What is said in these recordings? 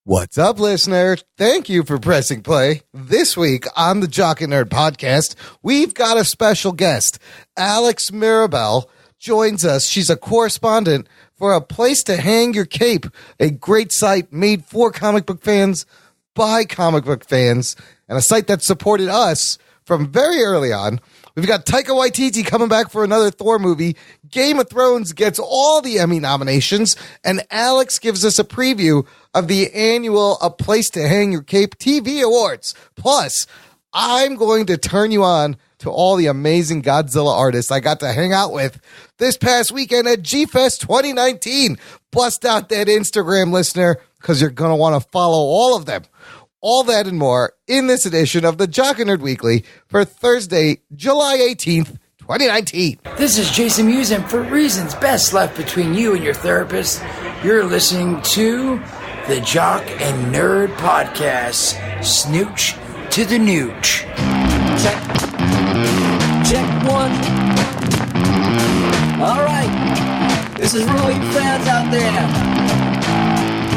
What's up, listener? Thank you for pressing play. This week on the Jock and Nerd podcast, we've got a special guest. Alex Mirabel joins us. She's a correspondent for A Place to Hang Your Cape, a great site made for comic book fans by comic book fans, and a site that supported us from very early on. We've got Takia Waititi coming back for another Thor movie. Game of Thrones gets all the Emmy nominations, and Alex gives us a preview of the annual A Place to Hang Your Cape TV Awards. Plus, I'm going to turn you on to all the amazing Godzilla artists I got to hang out with this past weekend at G-Fest 2019. Bust out that Instagram, listener, because you're going to want to follow all of them. All that and more in this edition of the Jock and Nerd Weekly for Thursday, July 18th, 2019. This is Jason Mewes, and for reasons best left between you and your therapist, you're listening to the Jock and Nerd Podcast. Snooch to the nooch. Check. Check one. All right. This is really fans out there.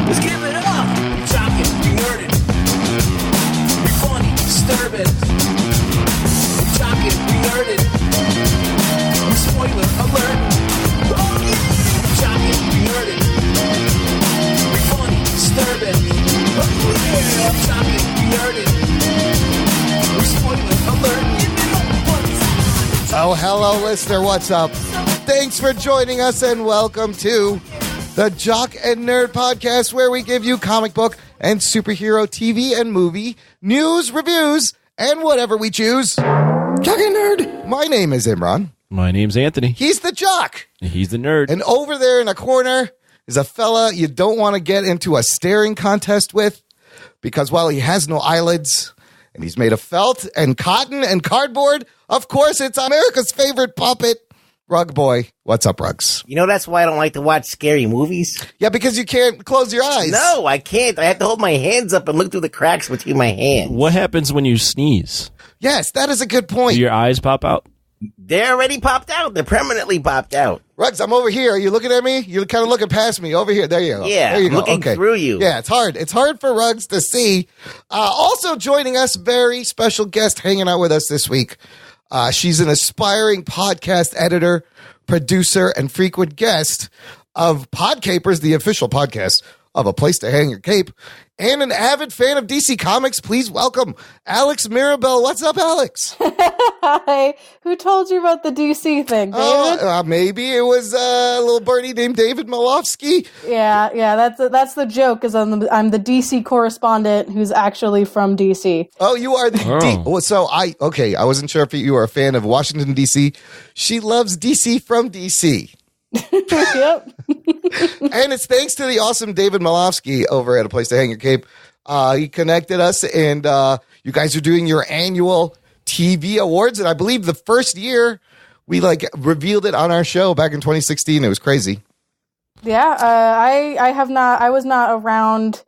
Let's give it up. Jockin', be nerdin'. Be funny, disturbing. Jockin', be nerdin'. Spoiler alert. Oh yeah. Jockin', be nerdin'. Be funny, disturbing. Oh yeah. Jockin', be nerdin'. Spoiler alert. Oh, hello, listener. What's up? Thanks for joining us, and welcome to the Jock and Nerd Podcast, where we give you comic book and superhero TV and movie news, reviews, and whatever we choose. Jock and Nerd. My name is Imran. My name's Anthony. He's the Jock. He's the nerd. And over there in a corner is a fella you don't want to get into a staring contest with, because while he has no eyelids and he's made of felt and cotton and cardboard, of course, it's America's favorite puppet, Rug Boy. What's up, Rugs? You know, that's why I don't like to watch scary movies. Yeah, because you can't close your eyes. No, I can't. I have to hold my hands up and look through the cracks between my hands. What happens when you sneeze? Yes, that is a good point. Do your eyes pop out? They're already popped out. They're permanently popped out. Rugs, I'm over here. Are you looking at me? You're kind of looking past me. Over here. There you go. Yeah, there you I'm go. looking through you. Yeah, it's hard. It's hard for Rugs to see. Also joining us, very special guest hanging out with us this week. She's an aspiring podcast editor, producer, and frequent guest of Podcapers, the official podcast of A Place to Hang Your Cape, and an avid fan of DC Comics. Please welcome Alex Mirabel. What's up, Alex? Hi. Who told you about the DC thing, David? Maybe it was a little birdie named David Malofsky. Yeah. That's the joke. Is I'm the DC correspondent who's actually from DC. Oh, you are the I wasn't sure if you were a fan of Washington DC. She loves DC from DC. Yep. And it's thanks to the awesome David Malofsky over at A Place to Hang Your Cape. He connected us, and you guys are doing your annual TV awards. And I believe the first year we revealed it on our show back in 2016. It was crazy. Yeah. I was not around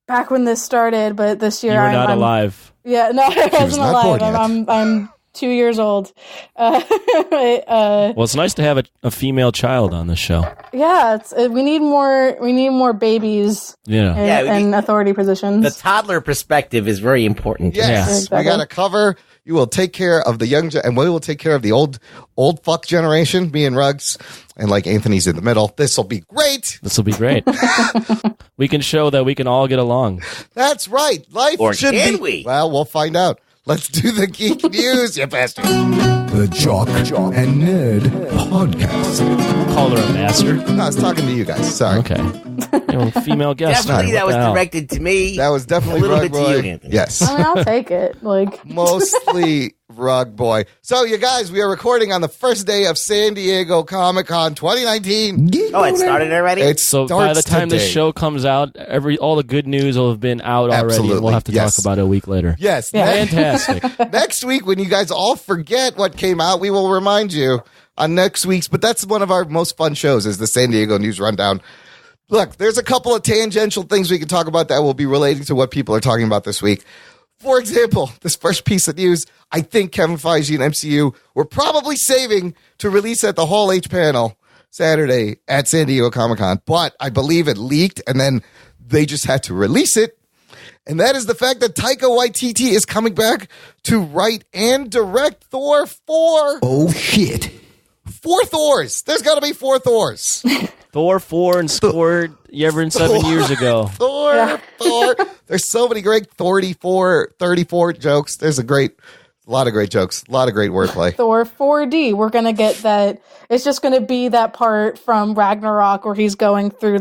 back when this started, but this year You were not alive. Yeah, no, I wasn't alive. I'm 2 years old. Well, it's nice to have a female child on the show. Yeah, we need more babies. Yeah, in authority positions. The toddler perspective is very important. Yes, exactly. We got to cover. You will take care of the young, and we will take care of the old fuck generation. Me and Rugs, and Anthony's in the middle. This will be great. We can show that we can all get along. That's right. Life Or should can be. we? Well, we'll find out. Let's do the geek news, you bastard. The Jock and Nerd Podcast. Call her a bastard. No, I was talking to you guys. Sorry. Okay. Female guest. Definitely, that was What the hell? directed to me. That was definitely a little Rug bit Boy. to you, Anthony. Yes. I mean, I'll take it. Mostly Rug Boy. So, you guys, we are recording on the first day of San Diego Comic-Con 2019. Oh, it started already? So by the time this show comes out, all the good news will have been out already. Absolutely. And we'll have to talk about it a week later. Yes. Yeah. Fantastic. Next week, when you guys all forget what came out, we will remind you on next week's. But that's one of our most fun shows, is the San Diego News Rundown. Look, there's a couple of tangential things we can talk about that will be relating to what people are talking about this week. For example, this first piece of news, I think Kevin Feige and MCU were probably saving to release at the Hall H panel Saturday at San Diego Comic-Con, but I believe it leaked, and then They just had to release it. And that is the fact that Taika Waititi is coming back to write and direct Thor 4. Oh, shit. 4 Thors. There's got to be 4 Thors. Thor 4 and scored Yevon 7 years ago. Thor. There's so many great 34 jokes. There's a lot of great jokes. A lot of great wordplay. Thor 4D. We're going to get that. It's just going to be that part from Ragnarok where he's going through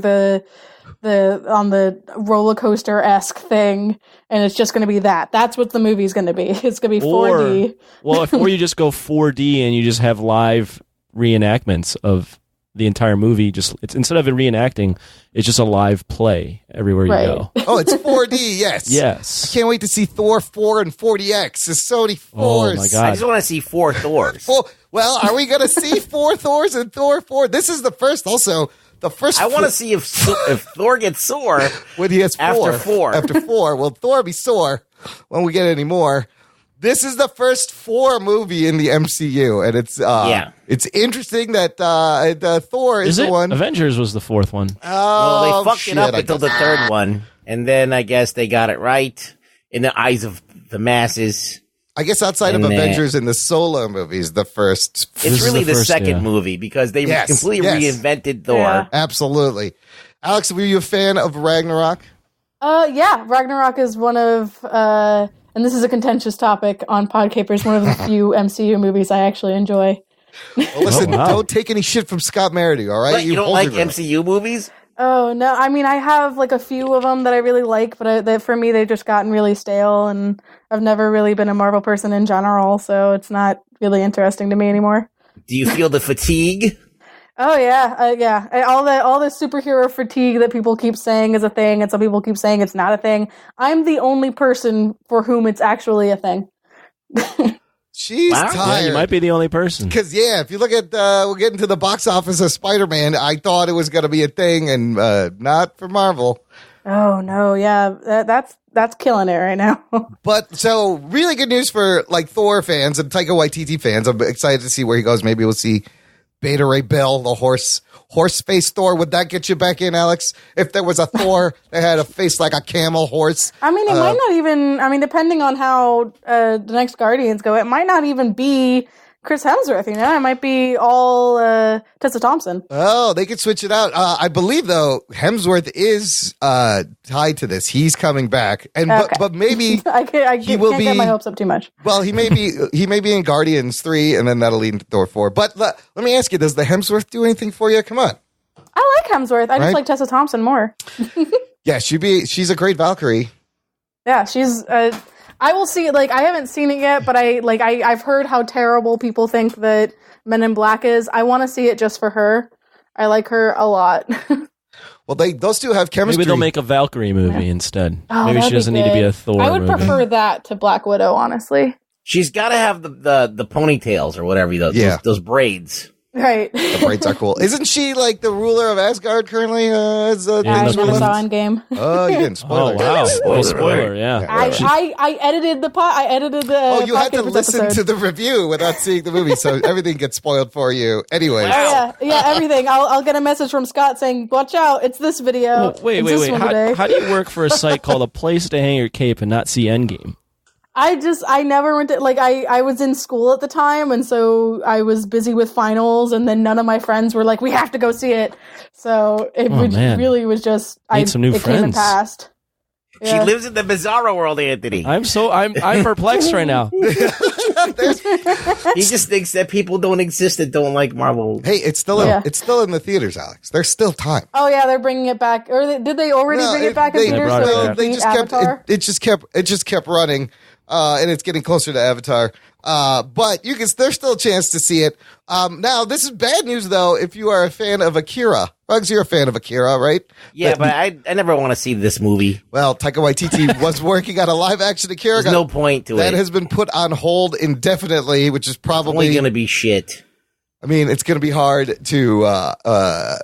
on the roller coaster-esque thing, and it's just going to be that. That's what the movie's going to be. It's going to be 4D. Or you just go 4D and you just have live reenactments of the entire movie. It's instead of it reenacting, it's just a live play everywhere you go. Oh, it's 4D, yes. Yes. I can't wait to see Thor 4 and 40X. There's so many 4s. Oh, my God. I just want to see 4 Thors. Well, are we going to see 4 Thors and Thor 4? This is the first also. I want to see if Thor gets sore when he has 4. After 4. After 4. Will Thor be sore when we get any more? This is the first 4 movie in the MCU, and it's interesting that Thor is the one. Avengers was the 4th one. Well, they fucked it up until the 3rd one, and then I guess they got it right in the eyes of the masses. I guess outside of Avengers and the solo movies, the first. It's really the second movie because they completely reinvented Thor. Yeah. Absolutely. Alex, were you a fan of Ragnarok? Yeah. Ragnarok is one of, and this is a contentious topic on Podcapers, one of the few MCU movies I actually enjoy. Well, listen, don't take any shit from Scott Merity, all right? But you don't like MCU movies? Oh, no. I mean, I have like a few of them that I really like, but for me, they've just gotten really stale, and I've never really been a Marvel person in general, so it's not really interesting to me anymore. Do you feel the fatigue? Oh, yeah. Yeah. All the superhero fatigue that people keep saying is a thing, and some people keep saying it's not a thing. I'm the only person for whom it's actually a thing. She's tired. Yeah, you might be the only person. Because, if you look at, we'll get into the box office of Spider-Man, I thought it was going to be a thing, and not for Marvel. Oh, no, yeah. That's killing it right now. But, so, really good news for, like, Thor fans and Taika Waititi fans. I'm excited to see where he goes. Maybe we'll see Beta Ray Bill, the horse-faced Thor. Would that get you back in, Alex? If there was a Thor that had a face like a camel horse? I mean, it might not even, depending on how the next Guardians go, it might not even be Chris Hemsworth, It might be all Tessa Thompson. Oh, they could switch it out. I believe, though, Hemsworth is tied to this. He's coming back. And but maybe I can't get my hopes up too much. Well, he may be in Guardians 3, and then that'll lead into Thor 4. But let me ask you, does the Hemsworth do anything for you? Come on. I like Hemsworth. I just like Tessa Thompson more. Yeah, she's a great Valkyrie. Yeah, she's... I will see it. Like, I haven't seen it yet, but I've heard how terrible people think that Men in Black is. I want to see it just for her. I like her a lot. Well, those two have chemistry. Maybe they'll make a Valkyrie movie instead. Oh, maybe she doesn't need to be a Thor I would movie. prefer that to Black Widow, honestly. She's got to have the ponytails or whatever, those braids. Right. The braids are cool. Isn't she like the ruler of Asgard currently? I never saw Endgame. Oh, you didn't spoil it. Oh, wow. Spoiler, yeah. I edited the I edited the Oh, you had to listen episode. to the review without seeing the movie, so everything gets spoiled for you. Anyways. Yeah, everything. I'll get a message from Scott saying, watch out, it's this video. Well, wait. How do you work for a site called A Place to Hang Your Cape and not see Endgame? I never went to, I was in school at the time, and so I was busy with finals, and then none of my friends were like, we have to go see it. So it really was just, Made some new it friends. came and passed. Yeah. She lives in the bizarro world, Anthony. I'm perplexed right now. He just thinks that people don't exist that don't like Marvel. Hey, it's still in the theaters, Alex. There's still time. Oh yeah, they're bringing it back. Or did they already bring it back in theaters? It just kept running. And it's getting closer to Avatar. But there's still a chance to see it. Now, this is bad news, though, if you are a fan of Akira. Bugs, you're a fan of Akira, right? Yeah, but I never want to see this movie. Well, Taika Waititi was working on a live-action Akira. There's no point to it. That has been put on hold indefinitely, which is probably... It's only going to be shit. I mean, it's going to be hard to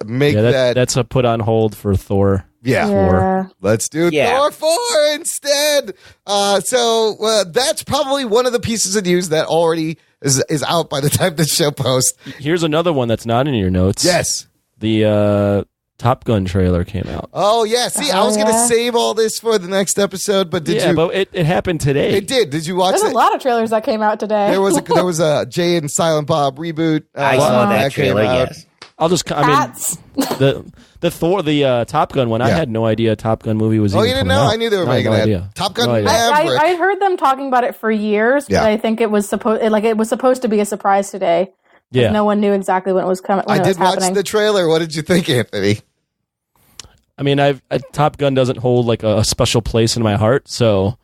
make that... That's a put on hold for Thor. Yeah. Let's do Thor 4 instead. So that's probably one of the pieces of news that already is out by the time this show posts. Here's another one that's not in your notes. Yes. The Top Gun trailer came out. Oh, yeah. See, I was going to save all this for the next episode, but did you? Yeah, but it happened today. It did. Did you watch it? There's a lot of trailers that came out today. There was a Jay and Silent Bob reboot. I saw that trailer, yes. I'll just, the Thor, the Top Gun one, I had no idea a Top Gun movie was you even didn't coming know? out. I knew they were making that. Top Gun Maverick. I heard them talking about it for years, but I think it was supposed to be a surprise today. Yeah. No one knew exactly when it was coming. I did watch the trailer. What did you think, Anthony? I mean, Top Gun doesn't hold like a special place in my heart, so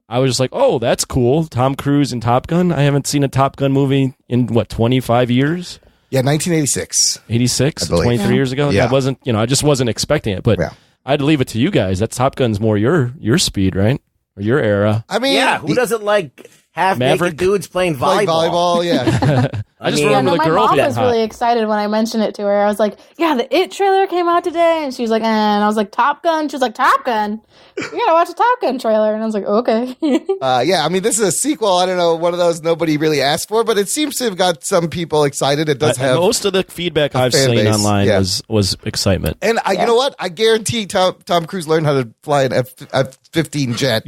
I was just like, oh, that's cool. Tom Cruise in Top Gun. I haven't seen a Top Gun movie in 25 years? Yeah, 1986. 86, 23 years ago. Yeah. I wasn't, I just wasn't expecting it, but I'd leave it to you guys. That Top Gun's more your speed, right? Or your era. I mean, who doesn't like half-naked dudes playing volleyball? Yeah. I just remember the girl. My mom was really excited when I mentioned it to her. I was like, "Yeah, the It trailer came out today," and she was like, and I was like, "Top Gun." She was like, "Top Gun, you gotta watch the Top Gun trailer." And I was like, "Okay." I mean, this is a sequel. I don't know, one of those nobody really asked for, but it seems to have got some people excited. It does have most of the feedback I've seen online was excitement. And you know what? I guarantee Tom Cruise learned how to fly an F-15 jet.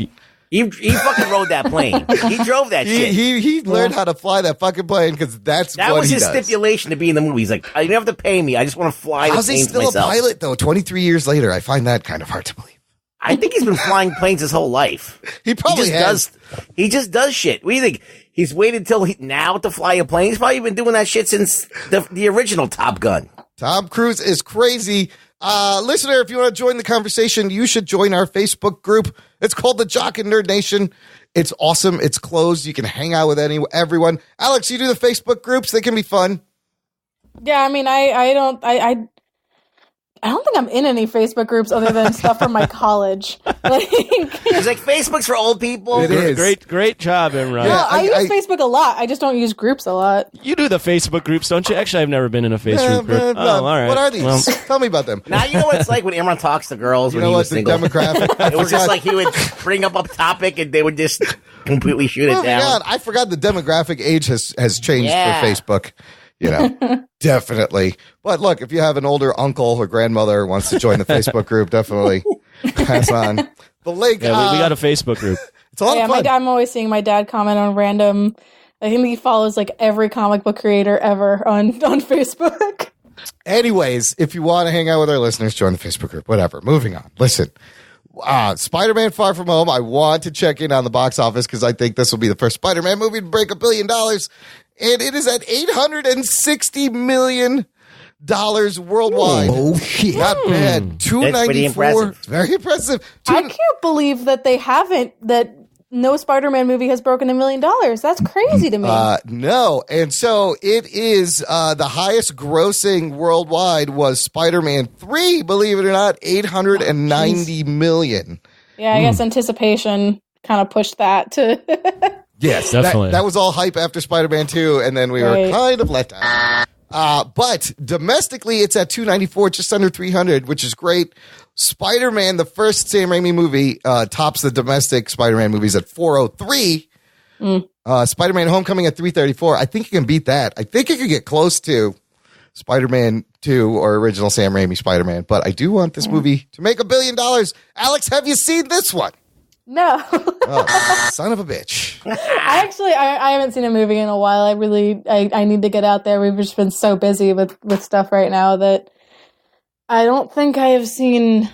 He fucking rode that plane. He drove that shit. He learned how to fly that fucking plane because that was his stipulation to be in the movie. He's like, you don't have to pay me. I just want to fly the planes myself. How's he still a pilot, though, 23 years later? I find that kind of hard to believe. I think he's been flying planes his whole life. He probably has. He just does shit. What do you think? He's waited till now to fly a plane? He's probably been doing that shit since the original Top Gun. Tom Cruise is crazy. Listener, if you want to join the conversation, you should join our Facebook group. It's called the Jock and Nerd Nation. It's awesome. It's closed. You can hang out with everyone. Alex, you do the Facebook groups. They can be fun. Yeah, I mean, I don't think I'm in any Facebook groups other than stuff from my college. It's like Facebook's for old people. It is. Great job, Imran. Yeah, I use Facebook a lot. I just don't use groups a lot. You do the Facebook groups, don't you? Actually, I've never been in a Facebook group. All right. What are these? Well, tell me about them. Now, you know what it's like when Imran talks to girls when he was single. Demographic. It was just like he would bring up a topic and they would just completely shoot it down. I forgot the demographic age has changed for Facebook. Definitely. But look, if you have an older uncle or grandmother who wants to join the Facebook group, definitely pass on the link. Yeah, we got a Facebook group. It's a lot of fun. I'm always seeing my dad comment on random. I think he follows like every comic book creator ever on Facebook. Anyways, if you want to hang out with our listeners, join the Facebook group. Whatever. Moving on. Listen. Spider-Man Far From Home. I want to check in on the box office because I think this will be the first Spider-Man movie to break $1 billion. And it is at $860 million worldwide. Oh, shit. Not bad. $294. It's very impressive. I can't believe that that no Spider-Man movie has broken $1 million. That's crazy to me. No. And so it is the highest grossing worldwide was Spider-Man 3, believe it or not, $890 million. Yeah, I guess anticipation kind of pushed that to... Yes, definitely. That was all hype after Spider-Man 2, and then we were kind of let down. But domestically, it's at 294, just under 300, which is great. Spider-Man, the first Sam Raimi movie, tops the domestic Spider-Man movies at 403. Spider-Man Homecoming at 334. I think it can beat that. I think it could get close to Spider-Man 2 or original Sam Raimi Spider-Man. But I do want this movie to make $1 billion. Alex, have you seen this one? No. Son of a bitch. I haven't seen a movie in a while. I need to get out there. We've just been so busy with stuff right now that I don't think I have seen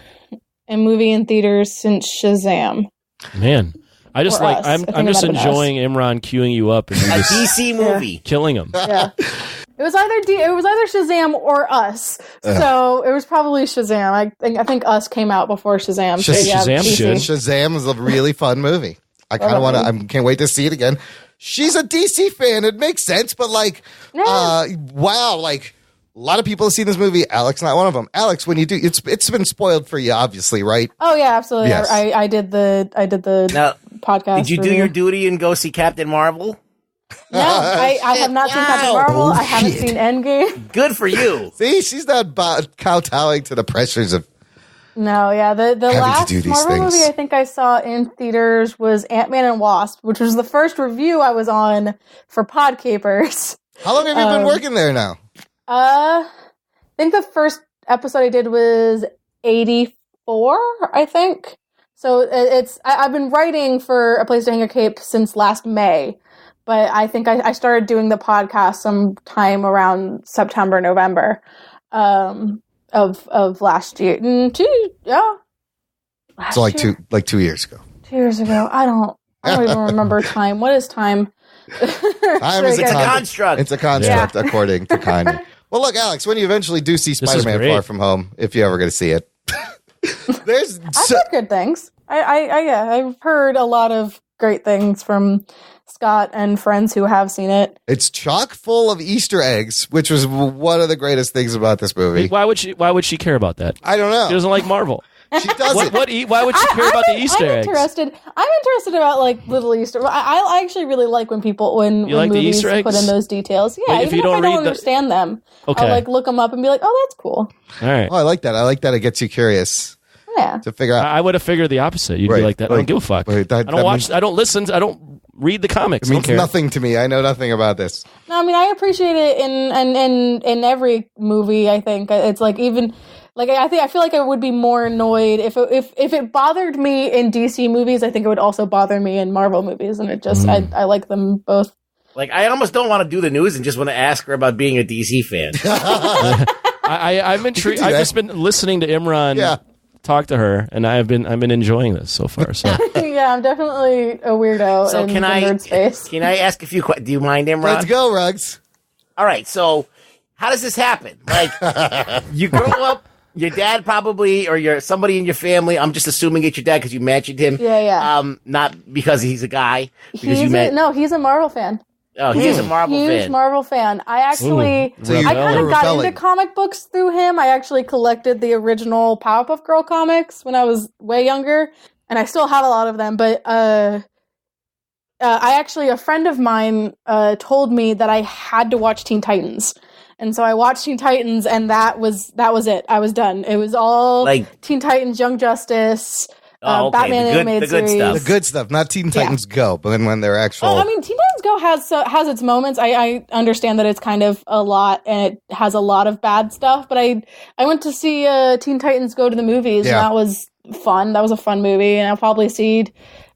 a movie in theaters since Shazam. Man, I just or like Us. I'm just enjoying Imran queuing you up and a DC movie, killing him. Yeah. It was either Shazam or Us. So it was probably Shazam. I think Us came out before Shazam. Shazam is a really fun movie. I kind of want to. I can't wait to see it again. She's a DC fan. It makes sense, but wow, like a lot of people have seen this movie. Alex, not one of them. Alex, when you do, it's been spoiled for you, obviously, right? Oh yeah, absolutely. Yes. I did the podcast. Did you do your duty and go see Captain Marvel? No, I have not seen Captain Marvel. I haven't seen Endgame. Good for you. See, she's not kowtowing to the pressures of. No, yeah, the last Marvel movie I think I saw in theaters was Ant-Man and Wasp, which was the first review I was on for Podcapers. How long have you been working there now? I think the first episode I did was 84, I think. So I've been writing for A Place to Hang Your Cape since last May, but I think I started doing the podcast sometime around September, November of last year. So like 2 years ago. 2 years ago. I don't even remember time. What is time? Time is a construct. It's a construct, according to Kanye. Well, look, Alex, when you eventually do see Spider-Man Far From Home, if you're ever going to see it, I've heard good things. I've heard a lot of great things from Scott and friends who have seen it. It's chock full of Easter eggs, which was one of the greatest things about this movie. Why would she care about that? I don't know. She doesn't like Marvel. She doesn't. Why would she care about the Easter eggs? I'm interested about like little Easter. I actually really like when like movies the Easter eggs? put in those details. Yeah, If even you don't if I don't read understand them, Okay. I'll like look them up and be like, oh, that's cool. All right. Oh, I like that. I like that it gets you curious Yeah. to figure out. I would have figured the opposite. You'd Right. be like that. I don't give a fuck. Right, I don't watch. I don't listen. I don't read the comics. It means I don't care. nothing to me. I know nothing about this. No, I mean I appreciate it in every movie. I think it's like even. Like I feel like I would be more annoyed if it bothered me in DC movies. I think it would also bother me in Marvel movies, and it just I like them both. Like I almost don't want to do the news and just want to ask her about being a DC fan. I'm intrigued. I've just been listening to Imran talk to her, and I've been enjoying this so far. So yeah, I'm definitely a weirdo. So in the nerd space. Can I ask a few questions? Do you mind, Imran? Let's go, Ruggs. All right. So how does this happen? Like you grow up. Your dad probably, or somebody in your family. I'm just assuming it's your dad because you mentioned him. Yeah. Not because he's a guy. He's a Marvel fan. Oh, he's a Marvel fan. Huge Marvel fan. I actually, So I kind of got into comic books through him. I actually collected the original Powerpuff Girl comics when I was way younger, and I still have a lot of them. But a friend of mine told me that I had to watch Teen Titans. And so I watched Teen Titans, and that was it. I was done. It was all like Teen Titans, Young Justice, Batman animated series. The good stuff, not Teen Titans Go, but when they're actual. Oh, I mean, Teen Titans Go has its moments. I understand that it's kind of a lot, and it has a lot of bad stuff. But I went to see Teen Titans Go to the movies, and that was fun. That was a fun movie, and I'll probably see.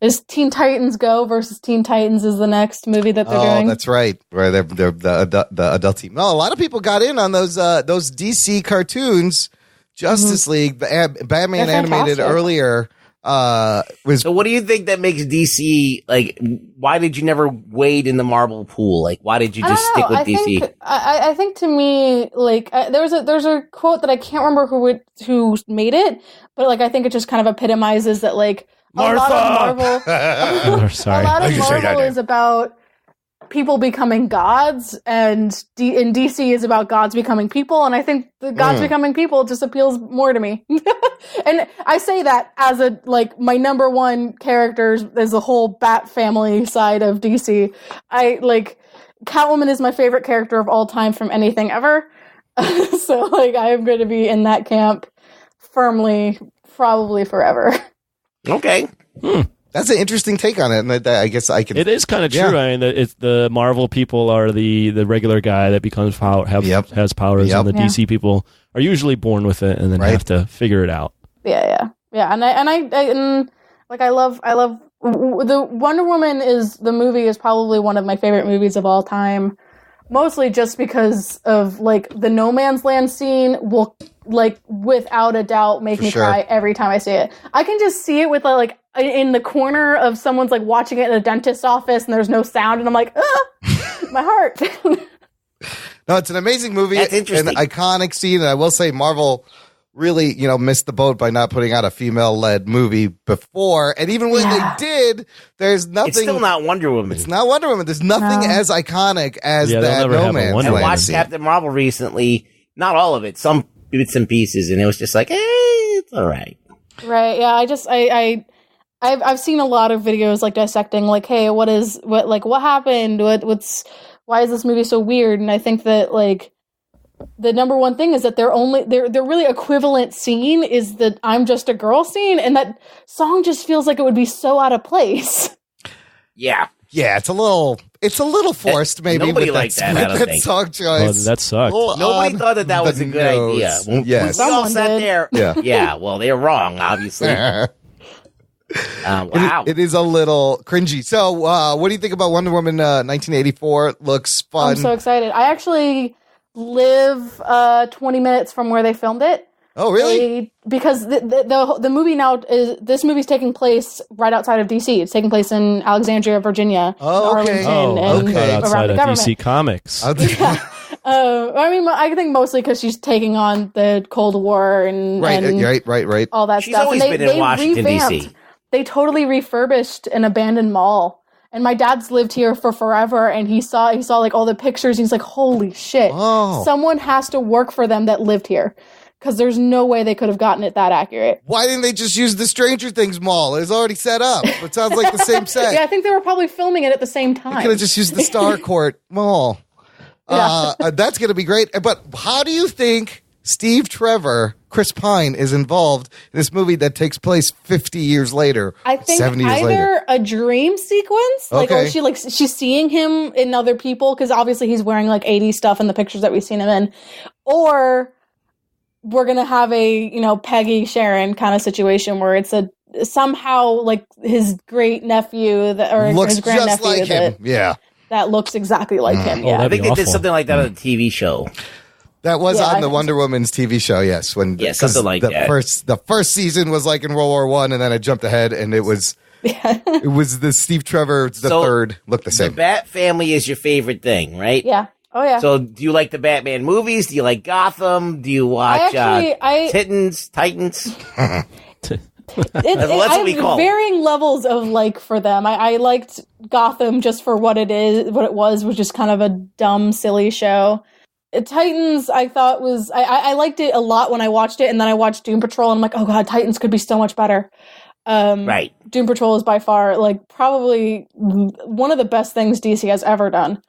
Is Teen Titans Go versus Teen Titans is the next movie that they're doing. Oh, that's right. Where they're the adult team. No, a lot of people got in on those DC cartoons. Justice League, Batman animated earlier. So what do you think that makes DC, like, why did you never wade in the Marvel pool? Like, why did you just stick with DC? I think to me, like, there's a quote that I can't remember who made it, but like I think it just kind of epitomizes that, like, Martha! A lot of Marvel, sorry. A lot of Marvel is about people becoming gods, and in DC is about gods becoming people, and I think the gods becoming people just appeals more to me. And I say that as my number one characters is the whole Bat family side of DC. Catwoman is my favorite character of all time from anything ever. So like I am going to be in that camp firmly, probably forever. Okay. That's an interesting take on it, and I guess I can. It is kind of true. I mean, it's the Marvel people are the regular guy that becomes has powers, and the DC people are usually born with it and then have to figure it out. Yeah. And I love the Wonder Woman the movie is probably one of my favorite movies of all time. Mostly just because of like the No Man's Land scene will like without a doubt make me cry every time I see it. I can just see it with like in the corner of someone's like watching it in a dentist's office and there's no sound and I'm like, my heart. No, it's an amazing movie. That's interesting. An iconic scene. And I will say Marvel really, missed the boat by not putting out a female-led movie before. And even when they did, there's nothing. It's still not Wonder Woman. It's not Wonder Woman. There's nothing as iconic as that No Man's Land. I watched Captain Marvel recently. Not all of it. Some bits and pieces. And it was just like, it's all right. Right. Yeah. I've seen a lot of videos like dissecting like, hey, what happened? Why is this movie so weird? And I think that like the number one thing is that they're really equivalent scene is the I'm Just a Girl scene, and that song just feels like it would be so out of place. Yeah. Yeah, it's a little forced, maybe. Nobody with liked that, I don't that think. song choice. That sucked. Nobody thought that was a good idea. Yes. We all Someone sat did. there. Yeah. Yeah, well, they're wrong, obviously. Wow. It is a little cringy. So, what do you think about Wonder Woman 1984? Looks fun. I'm so excited. I actually live 20 minutes from where they filmed it. Oh, really? Because the movie now is, this movie's taking place right outside of DC. It's taking place in Alexandria, Virginia, Oh, okay. Arlington, and okay. around Outside the of government. DC Comics. I mean, I think mostly because she's taking on the Cold War and Right, right. all that She's stuff. always And been in Washington, D.C. They totally refurbished an abandoned mall. And my dad's lived here for forever, and he saw like all the pictures. And he's like, "Holy shit! Oh. Someone has to work for them that lived here, because there's no way they could have gotten it that accurate." Why didn't they just use the Stranger Things mall? It was already set up. It sounds like the same set. Yeah, I think they were probably filming it at the same They time. could have just used the Starcourt mall. That's going to be great. But how do you think Steve Trevor, Chris Pine, is involved in this movie that takes place 50 years later? I think 70 years either later. a dream sequence, like, Okay. or she's seeing him in other people, because obviously he's wearing like 80s stuff in the pictures that we've seen him in, or we're gonna have a Peggy Sharon kind of situation where it's somehow like his great nephew or Looks his just grandnephew like him. Yeah. that looks exactly like him. Oh, Yeah, I that'd think be they did awful. something like that on a TV show. That was Yeah, on I the think Wonder Woman's TV show, yes. Yeah, something like that. The first season was like in World War One, and then I jumped ahead, and it was the Steve Trevor So, third looked the The same. Bat Family is your favorite thing, right? yeah. Oh yeah. So, do you like the Batman movies? Do you like Gotham? Do you watch Titans? That's what we call it. varying levels of like for them. I liked Gotham just for what it was just kind of a dumb, silly show. Titans, I thought I liked it a lot when I watched it, and then I watched Doom Patrol, and I'm like, oh god, Titans could be so much better. Right. Doom Patrol is by far like probably one of the best things DC has ever done.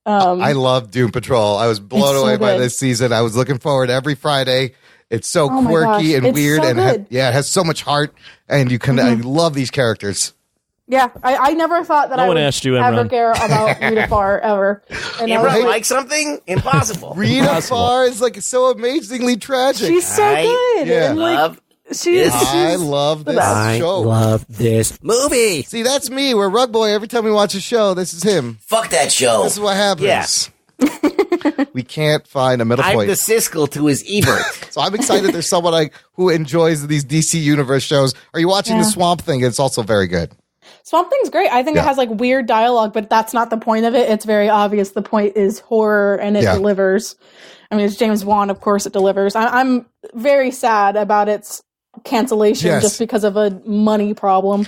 I love Doom Patrol. I was blown It's so away by good. this season. I was looking forward every Friday. It's so Oh my quirky gosh, and it's weird, so and good. it has so much heart. And you can, I love these characters. Yeah, I never thought that No I one would asked you, ever Imran. care about Rita Farr ever. And I was Imran like, like something? Impossible. Rita Farr is like so amazingly tragic. she's so I good. Yeah. And like love she's I love this I show. love this movie. See, that's me. We're Rug Boy. Every time we watch a show, this is him. Fuck that show. This is what happens. Yeah. We can't find a middle I'm point. the Siskel to his Ebert. So I'm excited there's someone who enjoys these DC Universe shows. Are you watching the Swamp Thing? It's also very good. Swamp Thing's great. I think Yeah. it has like weird dialogue, but that's not the point of it. It's very obvious. The point is horror, and it Yeah. delivers. I mean, it's James Wan, of course it delivers. I'm very sad about its cancellation Yes. just because of a money problem.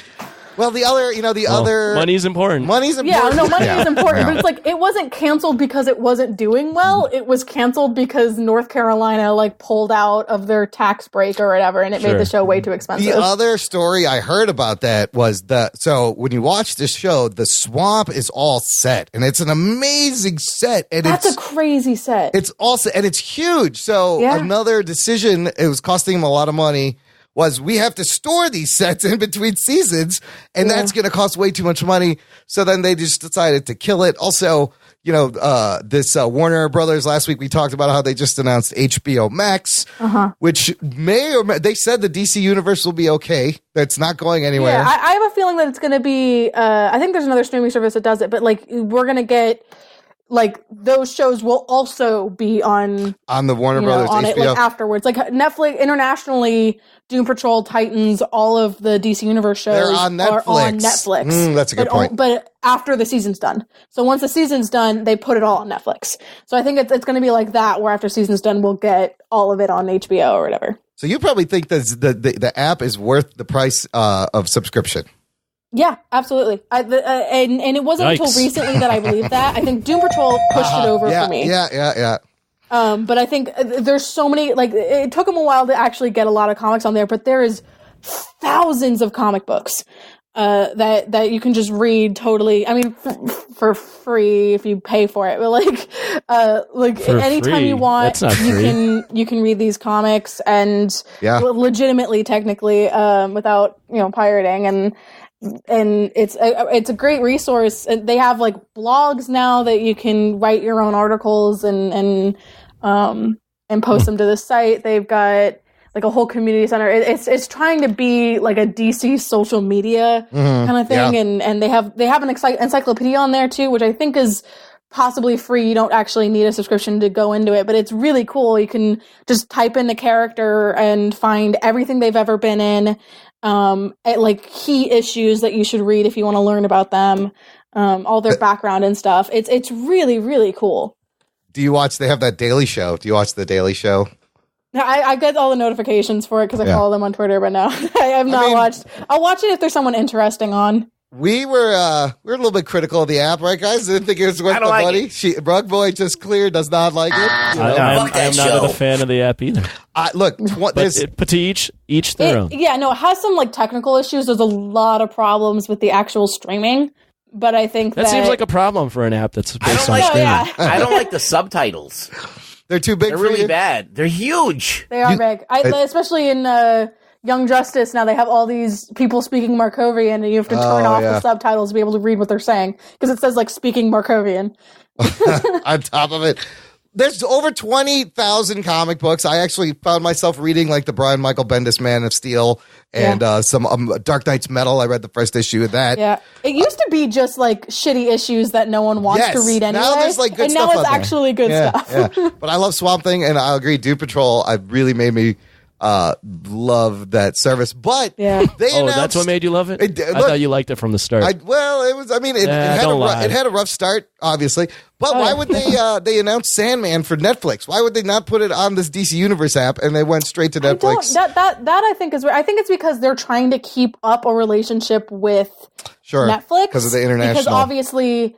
Well, the other Money's important. money's Yeah, important. no, money is important, Yeah. but it's like it wasn't canceled because it wasn't doing well. It was canceled because North Carolina like pulled out of their tax break or whatever, and it made the show way too expensive. The other story I heard about that was so when you watch this show, the swamp is all set, and it's an amazing set, and That's a crazy set. it's also and it's huge. So Yeah. another decision, it was costing him a lot of money, was we have to store these sets in between seasons, and that's going to cost way too much money. So then they just decided to kill it. Also, this Warner Brothers, last week we talked about how they just announced HBO Max, which they said the DC Universe will be okay. That's not going anywhere. Yeah, I have a feeling that it's going to be. I think there's another streaming service that does it, but like we're going to get like those shows will also be on the Warner Brothers on HBO. it like afterwards. Like Netflix internationally, Doom Patrol, Titans, all of the DC Universe shows They're on are on Netflix. Netflix. That's a good point. But after the season's done, so once the season's done, they put it all on Netflix. So I think it's going to be like that, where after season's done, we'll get all of it on HBO or whatever. So you probably think the app is worth the price of subscription. Yeah, absolutely. And it wasn't until Yikes. recently that I believed that. I think Doom Patrol pushed it over Yeah, for me. yeah. But I think there's so many, like, it took them a while to actually get a lot of comics on there, but there is thousands of comic books that you can just read totally. I mean, for free if you pay for it, but like For anytime free? you want, That's not free. you can read these comics and Yeah. legitimately, technically, without pirating. And and it's a great resource. And they have like blogs now that you can write your own articles and post them to the site. They've got like a whole community center. It's trying to be like a DC social media kind of thing, and they have an encyclopedia on there too, which I think is possibly free. You don't actually need a subscription to go into it, but it's really cool. You can just type in the character and find everything they've ever been in, like key issues that you should read if you want to learn about them, all their background and stuff. It's really, really cool. Do you watch? They have that Daily Show. Do you watch the Daily Show? I get all the notifications for it because I follow them on Twitter, but no, I have not watched. I'll watch it if there's someone interesting on. We were a little bit critical of the app, right, guys? Didn't think it was worth the money. Rug Boy just clear does not like it. I'm not a fan of the app either. Look, but to each their own. Yeah, no, it has some like technical issues. There's a lot of problems with the actual streaming, but I think that seems like a problem for an app that's based on streaming. I don't like the subtitles. They're too big. They're really bad. They're huge. They are big, especially in Young Justice. Now they have all these people speaking Markovian, and you have to turn off the subtitles to be able to read what they're saying because it says like speaking Markovian. On top of it, there's over 20,000 comic books. I actually found myself reading like the Brian Michael Bendis Man of Steel and some Dark Knight's Metal. I read the first issue of that. Yeah, it used to be just like shitty issues that no one wants to read anyway. Now there's like good stuff. And now it's actually good stuff. Yeah. But I love Swamp Thing, and I agree. Doom Patrol, I really made me love that service. But they announced, that's what made you love it? I thought you liked it from the start. It had a rough start, obviously. But why would they announce Sandman for Netflix? Why would they not put it on this DC Universe app and they went straight to Netflix? That I think is weird. I think it's because they're trying to keep up a relationship with Netflix because of the international. Because obviously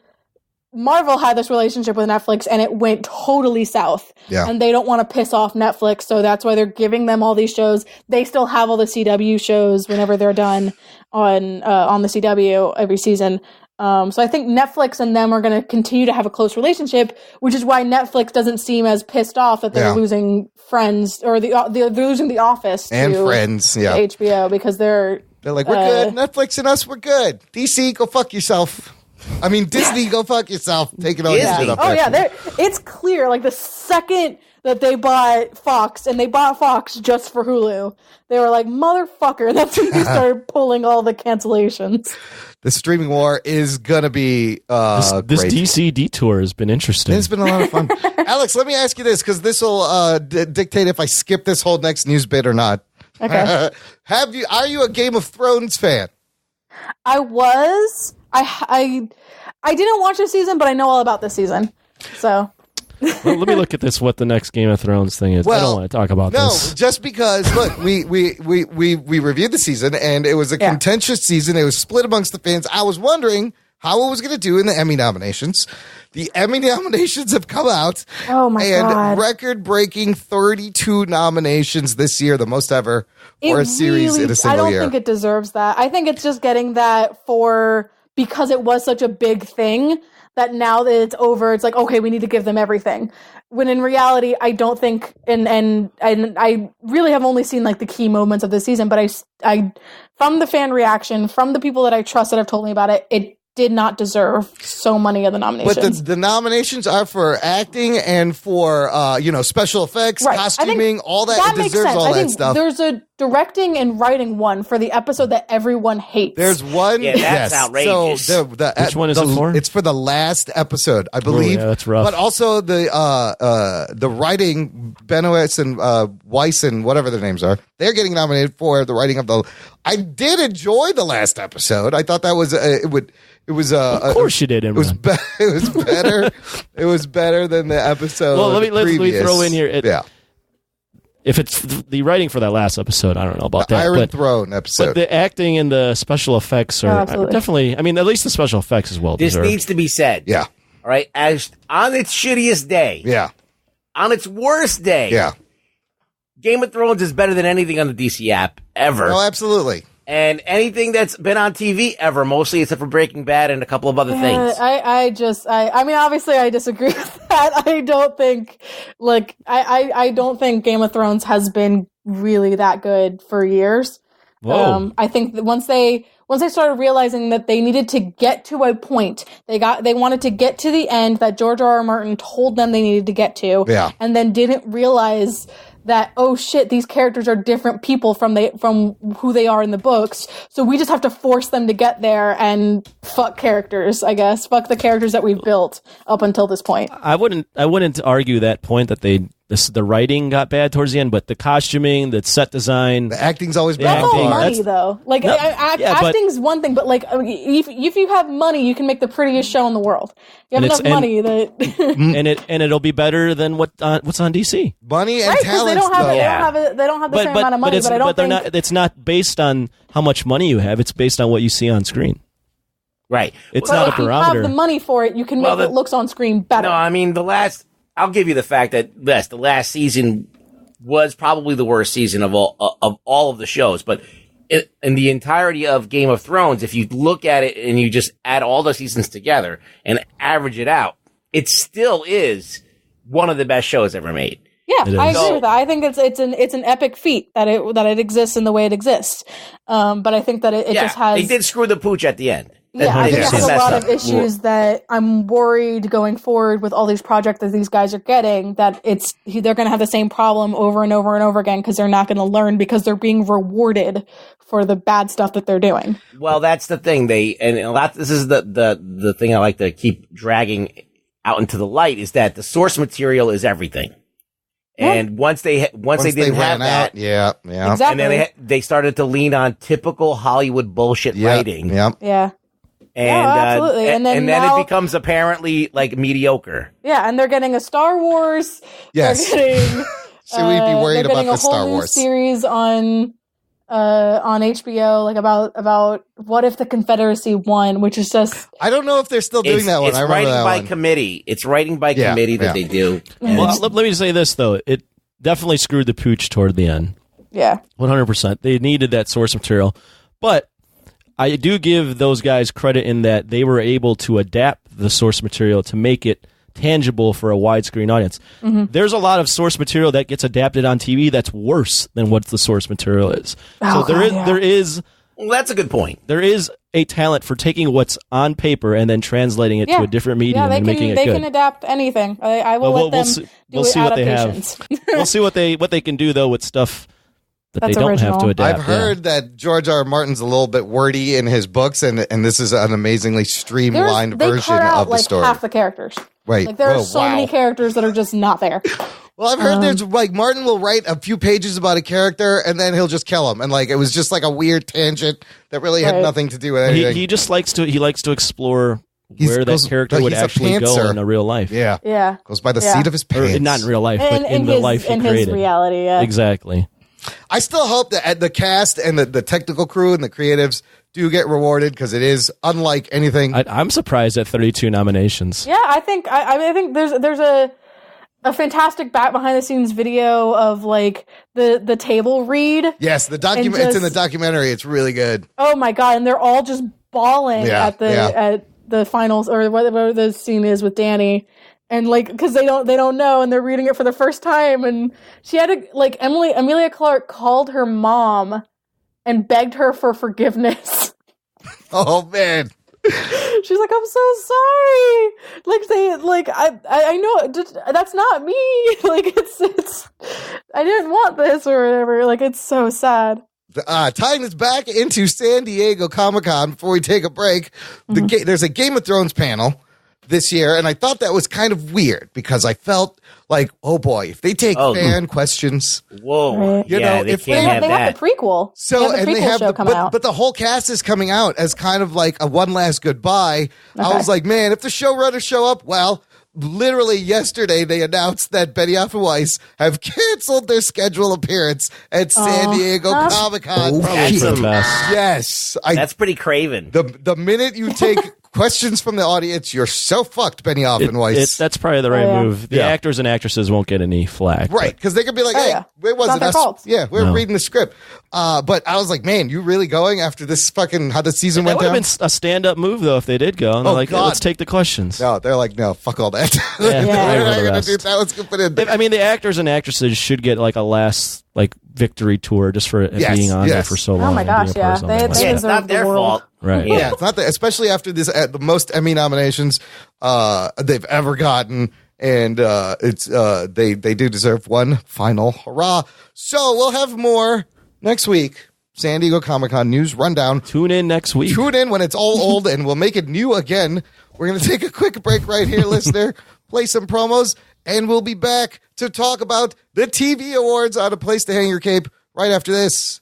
Marvel had this relationship with Netflix and it went totally south. Yeah. And they don't want to piss off Netflix, so that's why they're giving them all these shows. They still have all the CW shows whenever they're done on the CW every season. So I think Netflix and them are going to continue to have a close relationship, which is why Netflix doesn't seem as pissed off that they're losing Friends or they're losing The Office and Friends, to HBO because they're like, we're good. Netflix and us, we're good. DC, go fuck yourself. I mean, Disney, go fuck yourself. Take it on. It's clear. Like the second that they bought Fox, and they bought Fox just for Hulu, they were like, motherfucker. And that's when they started pulling all the cancellations. The streaming war is gonna be this great. DC detour has been interesting. It's been a lot of fun. Alex, let me ask you this, because this will dictate if I skip this whole next news bit or not. Okay. Are you a Game of Thrones fan? I was. I didn't watch this season, but I know all about this season. So well, let me look at this. What the next Game of Thrones thing is? I don't want to talk about this. No, just because look, we reviewed the season and it was a contentious season. It was split amongst the fans. I was wondering how it was going to do in the Emmy nominations. The Emmy nominations have come out. Oh my God! Record-breaking 32 nominations this year, the most ever for a series in a single year. I don't think it deserves that. I think it's just getting that because it was such a big thing that now that it's over, it's like, okay, we need to give them everything. When in reality, I don't think, and I really have only seen like the key moments of the season, but I from the fan reaction, from the people that I trust that have told me about it, it did not deserve so many of the nominations. But the nominations are for acting and for special effects, costuming, all that. It deserves all that stuff. There's a directing and writing one for the episode that everyone hates. There's one. Yeah, that's outrageous. So which one is it for? It's for the last episode, I believe. Oh, yeah, that's rough. But also the writing, Benoist and Weiss and whatever their names are, they're getting nominated for the writing of the. I did enjoy the last episode. I thought that was of course you did. Imran. It was better. It was better than the episode. Well, let me throw in here. If it's the writing for that last episode, I don't know about that. Iron Throne episode. But the acting and the special effects are definitely. I mean, at least the special effects is well deserved. This needs to be said. Yeah. All right. As on its shittiest day. Yeah. On its worst day. Yeah. Game of Thrones is better than anything on the DC app ever. Oh, absolutely. And anything that's been on TV ever, mostly except for Breaking Bad and a couple of other things. I mean, obviously I disagree with that. I don't think, I don't think Game of Thrones has been really that good for years. Whoa. I think that once they once they started realizing that they needed to get to a point, they wanted to get to the end that George R.R. Martin told them they needed to get to, and then didn't realize that, oh shit, these characters are different people from who they are in the books, so we just have to force them to get there and fuck characters, I guess. Fuck the characters that we've built up until this point. I wouldn't argue that point that the writing got bad towards the end, but the costuming, the set design, the acting's always been that's all hard. money, though. Like, acting's one thing, but like, if you have money, you can make the prettiest show in the world. You have enough money that, and it'll be better than what's on DC. Money and talent. They don't have the same amount of money, but I don't think it's not based on how much money you have. It's based on what you see on screen. Right. It's not a barometer. If you have the money for it, you can make it looks on screen better. No, I mean, I'll give you the fact that, yes, the last season was probably the worst season of all of the shows, but in the entirety of Game of Thrones, if you look at it and you just add all the seasons together and average it out, it still is one of the best shows ever made. Yeah, I agree with that. I think it's an epic feat that it exists in the way it exists. But I think that it just has. They did screw the pooch at the end. Yeah, I think it has a lot of issues that I'm worried going forward with all these projects that these guys are getting, that they're going to have the same problem over and over and over again because they're not going to learn because they're being rewarded for the bad stuff that they're doing. Well, that's the thing. This is the thing I like to keep dragging out into the light, is that the source material is everything. And once they didn't have that, exactly. And then they started to lean on typical Hollywood bullshit writing. Yeah. And, absolutely. And then it becomes apparently like mediocre. Yeah, and they're getting a Star Wars. Yes. They're getting, so we'd be worried about the Star Wars series on HBO, like about what if the Confederacy won, which is just. I don't know if they're still doing that one. It's writing by committee. It's writing by committee that they do. Well, let me say this though: it definitely screwed the pooch toward the end. Yeah, 100%. They needed that source material, but I do give those guys credit in that they were able to adapt the source material to make it tangible for a widescreen audience. Mm-hmm. There's a lot of source material that gets adapted on TV that's worse than what the source material is. There is. Well, that's a good point. There is a talent for taking what's on paper and then translating it to a different medium and making it good. They can adapt anything. I will let them we'll see what they have. We'll see what they can do though with stuff that they don't original. have to adapt. I've heard that George R. R. Martin's a little bit wordy in his books, and this is an amazingly streamlined version of the story. Half the characters. Right. Like there are so many characters that are just not there. Well, I've heard there's like Martin will write a few pages about a character and then he'll just kill him, and like it was just like a weird tangent that really had nothing to do with anything. He just likes to explore where that character would actually go in a real life. Yeah. Goes by the seat of his pants. Or not in real life, but in the life he created. In his reality, yeah. Exactly. I still hope that the cast and the technical crew and the creatives do get rewarded, because it is unlike anything. I'm surprised at 32 nominations. Yeah, I think there's a fantastic back behind the scenes video of like the table read. Yes, it's in the documentary. It's really good. Oh my god, and they're all just bawling at the finals, or whatever the scene is with Danny. And like, because they don't know, and they're reading it for the first time, and she had to like Emilia Clarke called her mom and begged her for forgiveness. Oh man, she's like, I'm so sorry. I know that's not me. Like it's I didn't want this or whatever. Like it's so sad. Tying this back into San Diego Comic-Con before we take a break, there's a Game of Thrones panel this year, and I thought that was kind of weird because I felt like, oh boy, if they take fan questions, if they have the prequel, show coming out. But the whole cast is coming out as kind of like a one last goodbye. Okay. I was like, man, if the showrunners show up, well, literally yesterday they announced that Benioff and Weiss have canceled their scheduled appearance at San Diego Comic-Con. That's a mess. Yes, that's pretty craven. The minute you take questions from the audience. You're so fucked, Benioff and Weiss. That's probably the right move. The actors and actresses won't get any flack. Right, because they could be like, hey, it wasn't us. Fault. Yeah, we're reading the script. But I was like, man, you really going after this fucking, how the season went down? That would have been a stand-up move, though, if they did go. And they're like, let's take the questions. No, they're like, no, fuck all that. I mean, the actors and actresses should get like a last victory tour just for being on there for so long. Oh my gosh, yeah. They it's not their fault. Right. Yeah, it's not especially after this, the most Emmy nominations they've ever gotten. And they do deserve one final hurrah. So we'll have more next week. San Diego Comic-Con news rundown. Tune in next week. Tune in when it's all old, and we'll make it new again. We're going to take a quick break right here, listener. Play some promos, and we'll be back to talk about the TV awards on A Place to Hang Your Cape right after this.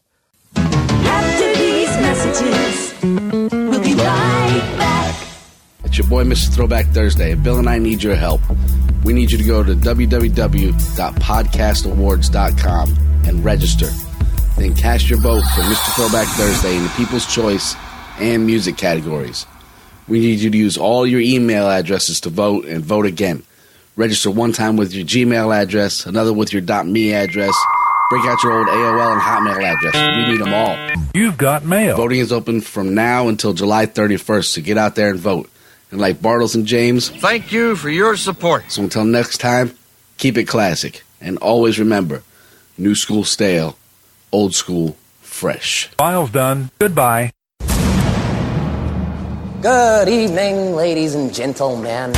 After these messages, we'll be right back. It's your boy, Mr. Throwback Thursday, and Bill and I need your help. We need you to go to www.podcastawards.com and register. Then cast your vote for Mr. Throwback Thursday in the People's Choice and Music categories. We need you to use all your email addresses to vote and vote again. Register one time with your Gmail address, another with your .me address. Break out your old AOL and Hotmail address. We need them all. You've got mail. Voting is open from now until July 31st, so get out there and vote. And like Bartles and James, Thank you for your support. so until next time, keep it classic. And always remember, new school stale, old school fresh. File's done. Goodbye. Good evening, ladies and gentlemen.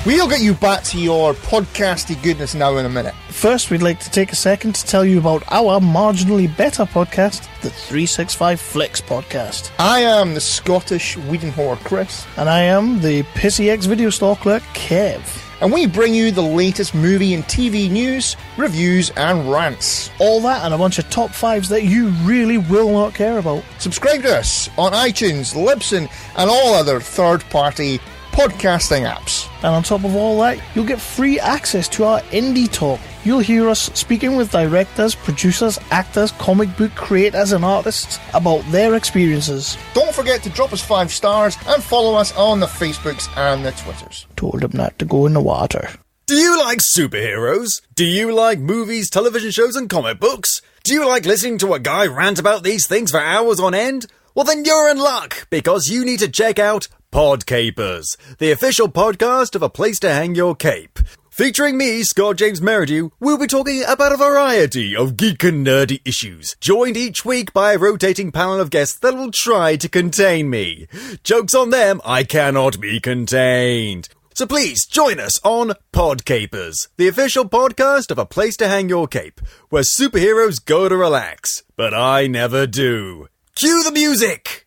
We'll get you back to your podcasty goodness now in a minute. First, we'd like to take a second to tell you about our marginally better podcast, the 365 Flicks podcast. I am the Scottish Whedon whore, Chris. And I am the pissy ex-video store clerk, Kev. And we bring you the latest movie and TV news, reviews and rants. All that and a bunch of top fives that you really will not care about. Subscribe to us on iTunes, Libsyn and all other third-party podcasting apps. And on top of all that, you'll get free access to our indie talk. You'll hear us speaking with directors, producers, actors, comic book creators and artists about their experiences. Don't forget to drop us 5 stars and follow us on the Facebooks and the Twitters. Told them not to go in the water. Do you like superheroes? Do you like movies, television shows and comic books? Do you like listening to a guy rant about these things for hours on end? Well then you're in luck, because you need to check out Podcapers, the official podcast of A Place to Hang Your Cape. Featuring me, Scott James Merridew, we'll be talking about a variety of geek and nerdy issues, joined each week by a rotating panel of guests that will try to contain me. Jokes on them, I cannot be contained. So please join us on Podcapers, the official podcast of A Place to Hang Your Cape, where superheroes go to relax, but I never do. Cue the music!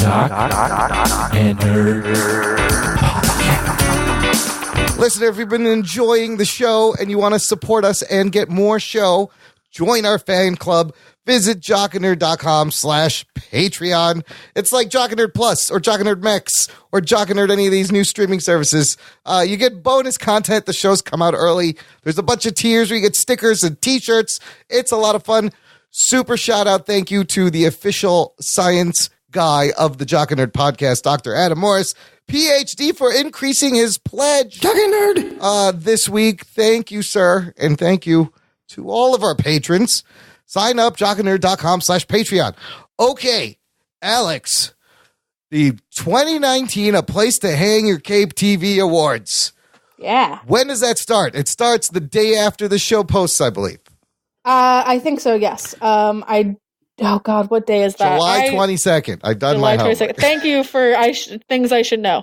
And Listener, if you've been enjoying the show and you want to support us and get more show, join our fan club. Visit jockandnerd.com/Patreon. It's like Jock and Nerd Plus or Jock and Nerd Max or Jock and Nerd, any of these new streaming services. You get bonus content. The shows come out early. There's a bunch of tiers where you get stickers and t-shirts. It's a lot of fun. Super shout out. Thank you to the official science guy of the Jock and Nerd podcast, Dr. Adam Morris, PhD, for increasing his pledge. Jock and Nerd. This week. Thank you, sir. And thank you to all of our patrons. Sign up, jockandnerd.com/Patreon. Okay, Alex, the 2019 A Place to Hang Your Cape TV Awards. Yeah. When does that start? It starts the day after the show posts, I believe. I think so, yes. Oh God, what day is that? July 22nd. I've done July my homework. 22nd. Thank you for things I should know.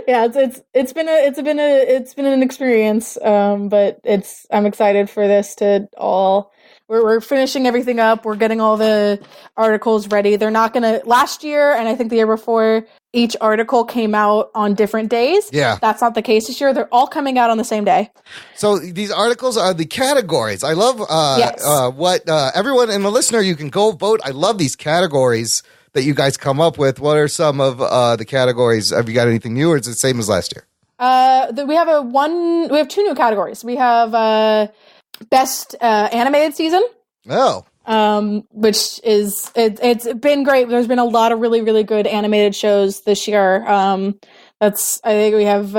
Yeah, it's been an experience. But I'm excited for this to all. We're finishing everything up. We're getting all the articles ready. They're not gonna last year, and I think the year before, each article came out on different days. Yeah. That's not the case this year. They're all coming out on the same day. So these articles are the categories. I love what everyone and the listener, you can go vote. I love these categories that you guys come up with. What are some of the categories? Have you got anything new, or is it the same as last year? We have two new categories. We have best animated season. Oh. Which is it's been great. There's been a lot of really, really good animated shows this year. I think we have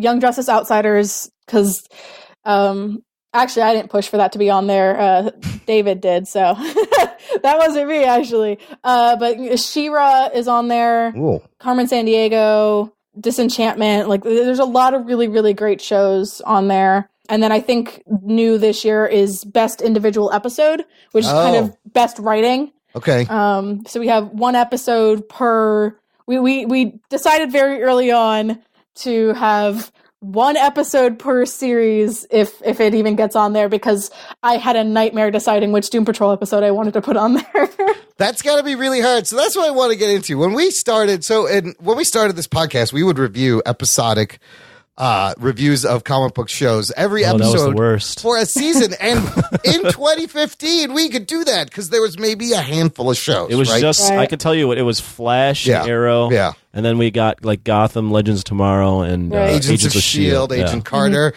Young Justice Outsiders, because actually I didn't push for that to be on there. David did, so that wasn't me actually. But She-Ra is on there. Ooh. Carmen Sandiego, Disenchantment. Like, there's a lot of really, really great shows on there. And then I think new this year is best individual episode, which is kind of best writing. Okay. So we have one episode per. We decided very early on to have one episode per series if it even gets on there, because I had a nightmare deciding which Doom Patrol episode I wanted to put on there. That's got to be really hard. So that's what I want to get into. When we started this podcast, we would review episodic reviews of comic book shows every episode that was the worst. For a season. And in 2015, we could do that because there was maybe a handful of shows. It was right? just, I can tell you what, it was Flash, and Arrow, and then we got like Gotham, Legends of Tomorrow, and Agents of S.H.I.E.L.D., Agent Carter.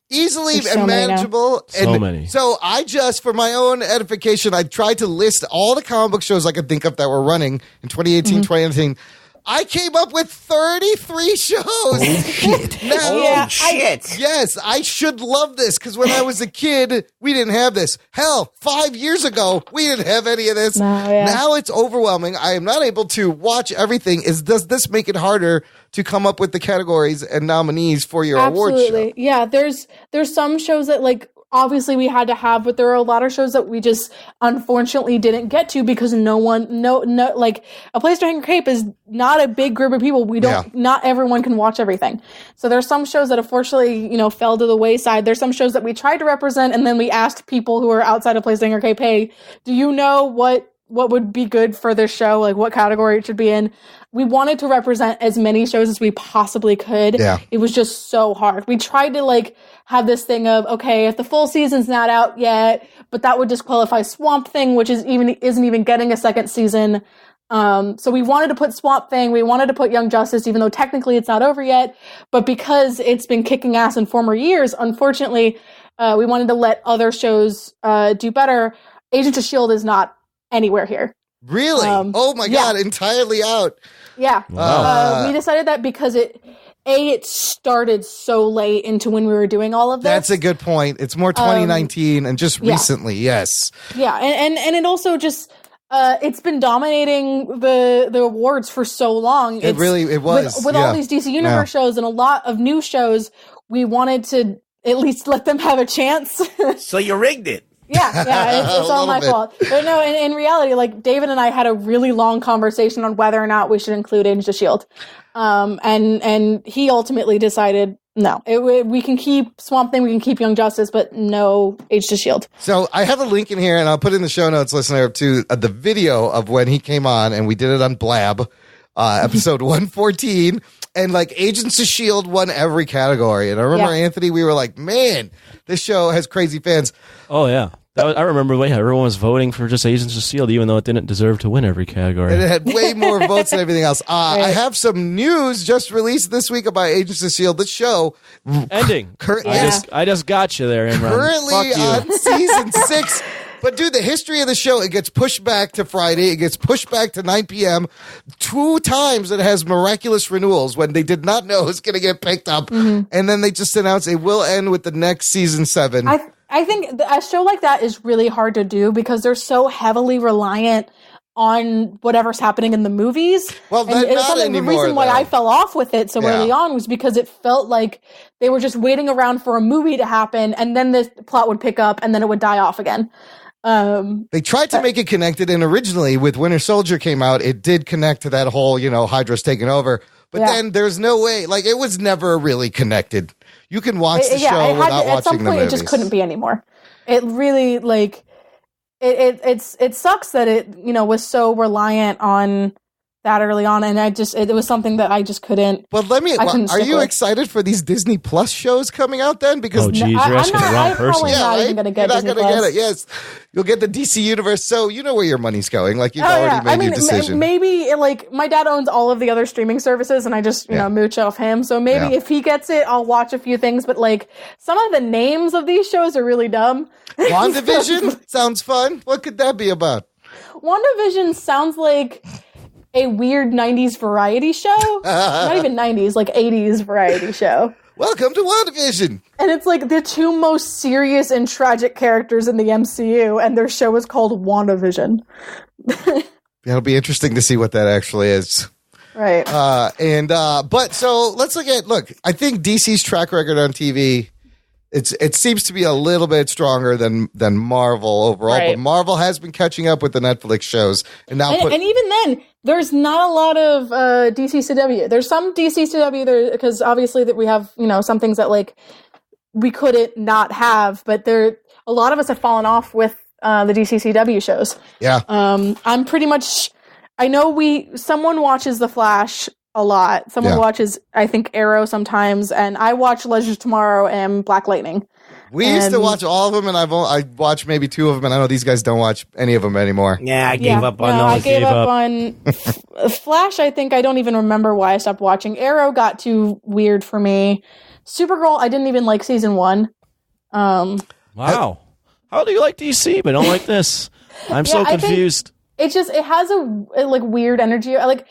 Easily and manageable. So many. So I just, for my own edification, I tried to list all the comic book shows I could think of that were running in 2018, 2019. I came up with 33 shows. Oh, shit. Yes, I should love this, because when I was a kid, we didn't have this. Hell, 5 years ago, we didn't have any of this. Now it's overwhelming. I am not able to watch everything. Does this make it harder to come up with the categories and nominees for your award show? Yeah, there's some shows that, like, obviously we had to have, but there are a lot of shows that we just unfortunately didn't get to because like A Place to Hang Your Cape is not a big group of people. Not everyone can watch everything. So there's some shows that unfortunately, fell to the wayside. There's some shows that we tried to represent, and then we asked people who are outside of Place to Hang Your Cape, hey, do you know what would be good for this show? Like, what category it should be in? We wanted to represent as many shows as we possibly could. Yeah. It was just so hard. We tried to have this thing of, okay, if the full season's not out yet, but that would disqualify Swamp Thing, which isn't even getting a second season. So we wanted to put Swamp Thing, we wanted to put Young Justice, even though technically it's not over yet. But because it's been kicking ass in former years, unfortunately, we wanted to let other shows do better. Agents of S.H.I.E.L.D. is not anywhere here. Really? Oh my God, entirely out. Yeah. Wow. We decided that because it started so late into when we were doing all of this. That's a good point. It's more 2019 and just recently, yes. Yeah, and it also just it's been dominating the awards for so long. It was. With all these DC Universe shows and a lot of new shows, we wanted to at least let them have a chance. So you rigged it. Yeah, it's all my fault. But no, in reality, like, David and I had a really long conversation on whether or not we should include Agents of S.H.I.E.L.D. And he ultimately decided, no, we can keep Swamp Thing, we can keep Young Justice, but no Agents of S.H.I.E.L.D. So I have a link in here, and I'll put in the show notes, listener, to the video of when he came on, and we did it on Blab, episode 114. And Agents of S.H.I.E.L.D. won every category. And I remember, Anthony, we were like, man, this show has crazy fans. Oh, yeah. I remember everyone was voting for just Agents of S.H.I.E.L.D., even though it didn't deserve to win every category. And it had way more votes than everything else. I have some news just released this week about Agents of S.H.I.E.L.D. The show ending. I just got you there, Imran. Currently on season 6. But, dude, the history of the show, it gets pushed back to Friday. It gets pushed back to 9 p.m. 2 times it has miraculous renewals when they did not know it was going to get picked up. Mm-hmm. And then they just announced it will end with the next season 7. I think a show like that is really hard to do because they're so heavily reliant on whatever's happening in the movies. Well, not anymore. The reason why I fell off with it so early on was because it felt like they were just waiting around for a movie to happen, and then the plot would pick up, and then it would die off again. They tried to make it connected, and originally with Winter Soldier came out, it did connect to that whole, Hydra's taking over. But then there's no way, it was never really connected. You can watch the show without watching the movies. At some point, it just couldn't be anymore. It really, it sucks that it, was so reliant on that early on, and it was something that I just couldn't. But are you excited for these Disney Plus shows coming out then? Because you're asking the wrong person. Even gonna get You're not Disney going to Plus. get it. Yes, you'll get the DC universe. So you know where your money's going. Like you've already made your decision. Maybe like my dad owns all of the other streaming services, and I just mooch off him. So maybe if he gets it, I'll watch a few things. But like some of the names of these shows are really dumb. WandaVision sounds fun. What could that be about? WandaVision sounds like a weird 90s variety show. Not even 90s, like 80s variety show. Welcome to WandaVision. And it's like the two most serious and tragic characters in the MCU, and their show is called WandaVision. It'll be interesting to see what that actually is. Right. But so let's look, I think DC's track record on TV, it seems to be a little bit stronger than Marvel overall, right. But Marvel has been catching up with the Netflix shows, and now and even then, there's not a lot of DCCW. There's some DCCW there because obviously that we have some things that like we couldn't not have, but a lot of us have fallen off with the DCCW shows. Yeah. I'm pretty much. I know someone watches The Flash a lot. Someone watches, I think, Arrow sometimes, and I watch Legends of Tomorrow and Black Lightning. We used to watch all of them, and I watched maybe 2 of them, and I know these guys don't watch any of them anymore. Yeah, I gave up on those. I gave up on Flash. I think I don't even remember why I stopped watching. Arrow got too weird for me. Supergirl, I didn't even like season 1. Wow. How do you like DC but don't like this? I'm so confused. It has a like weird energy. Like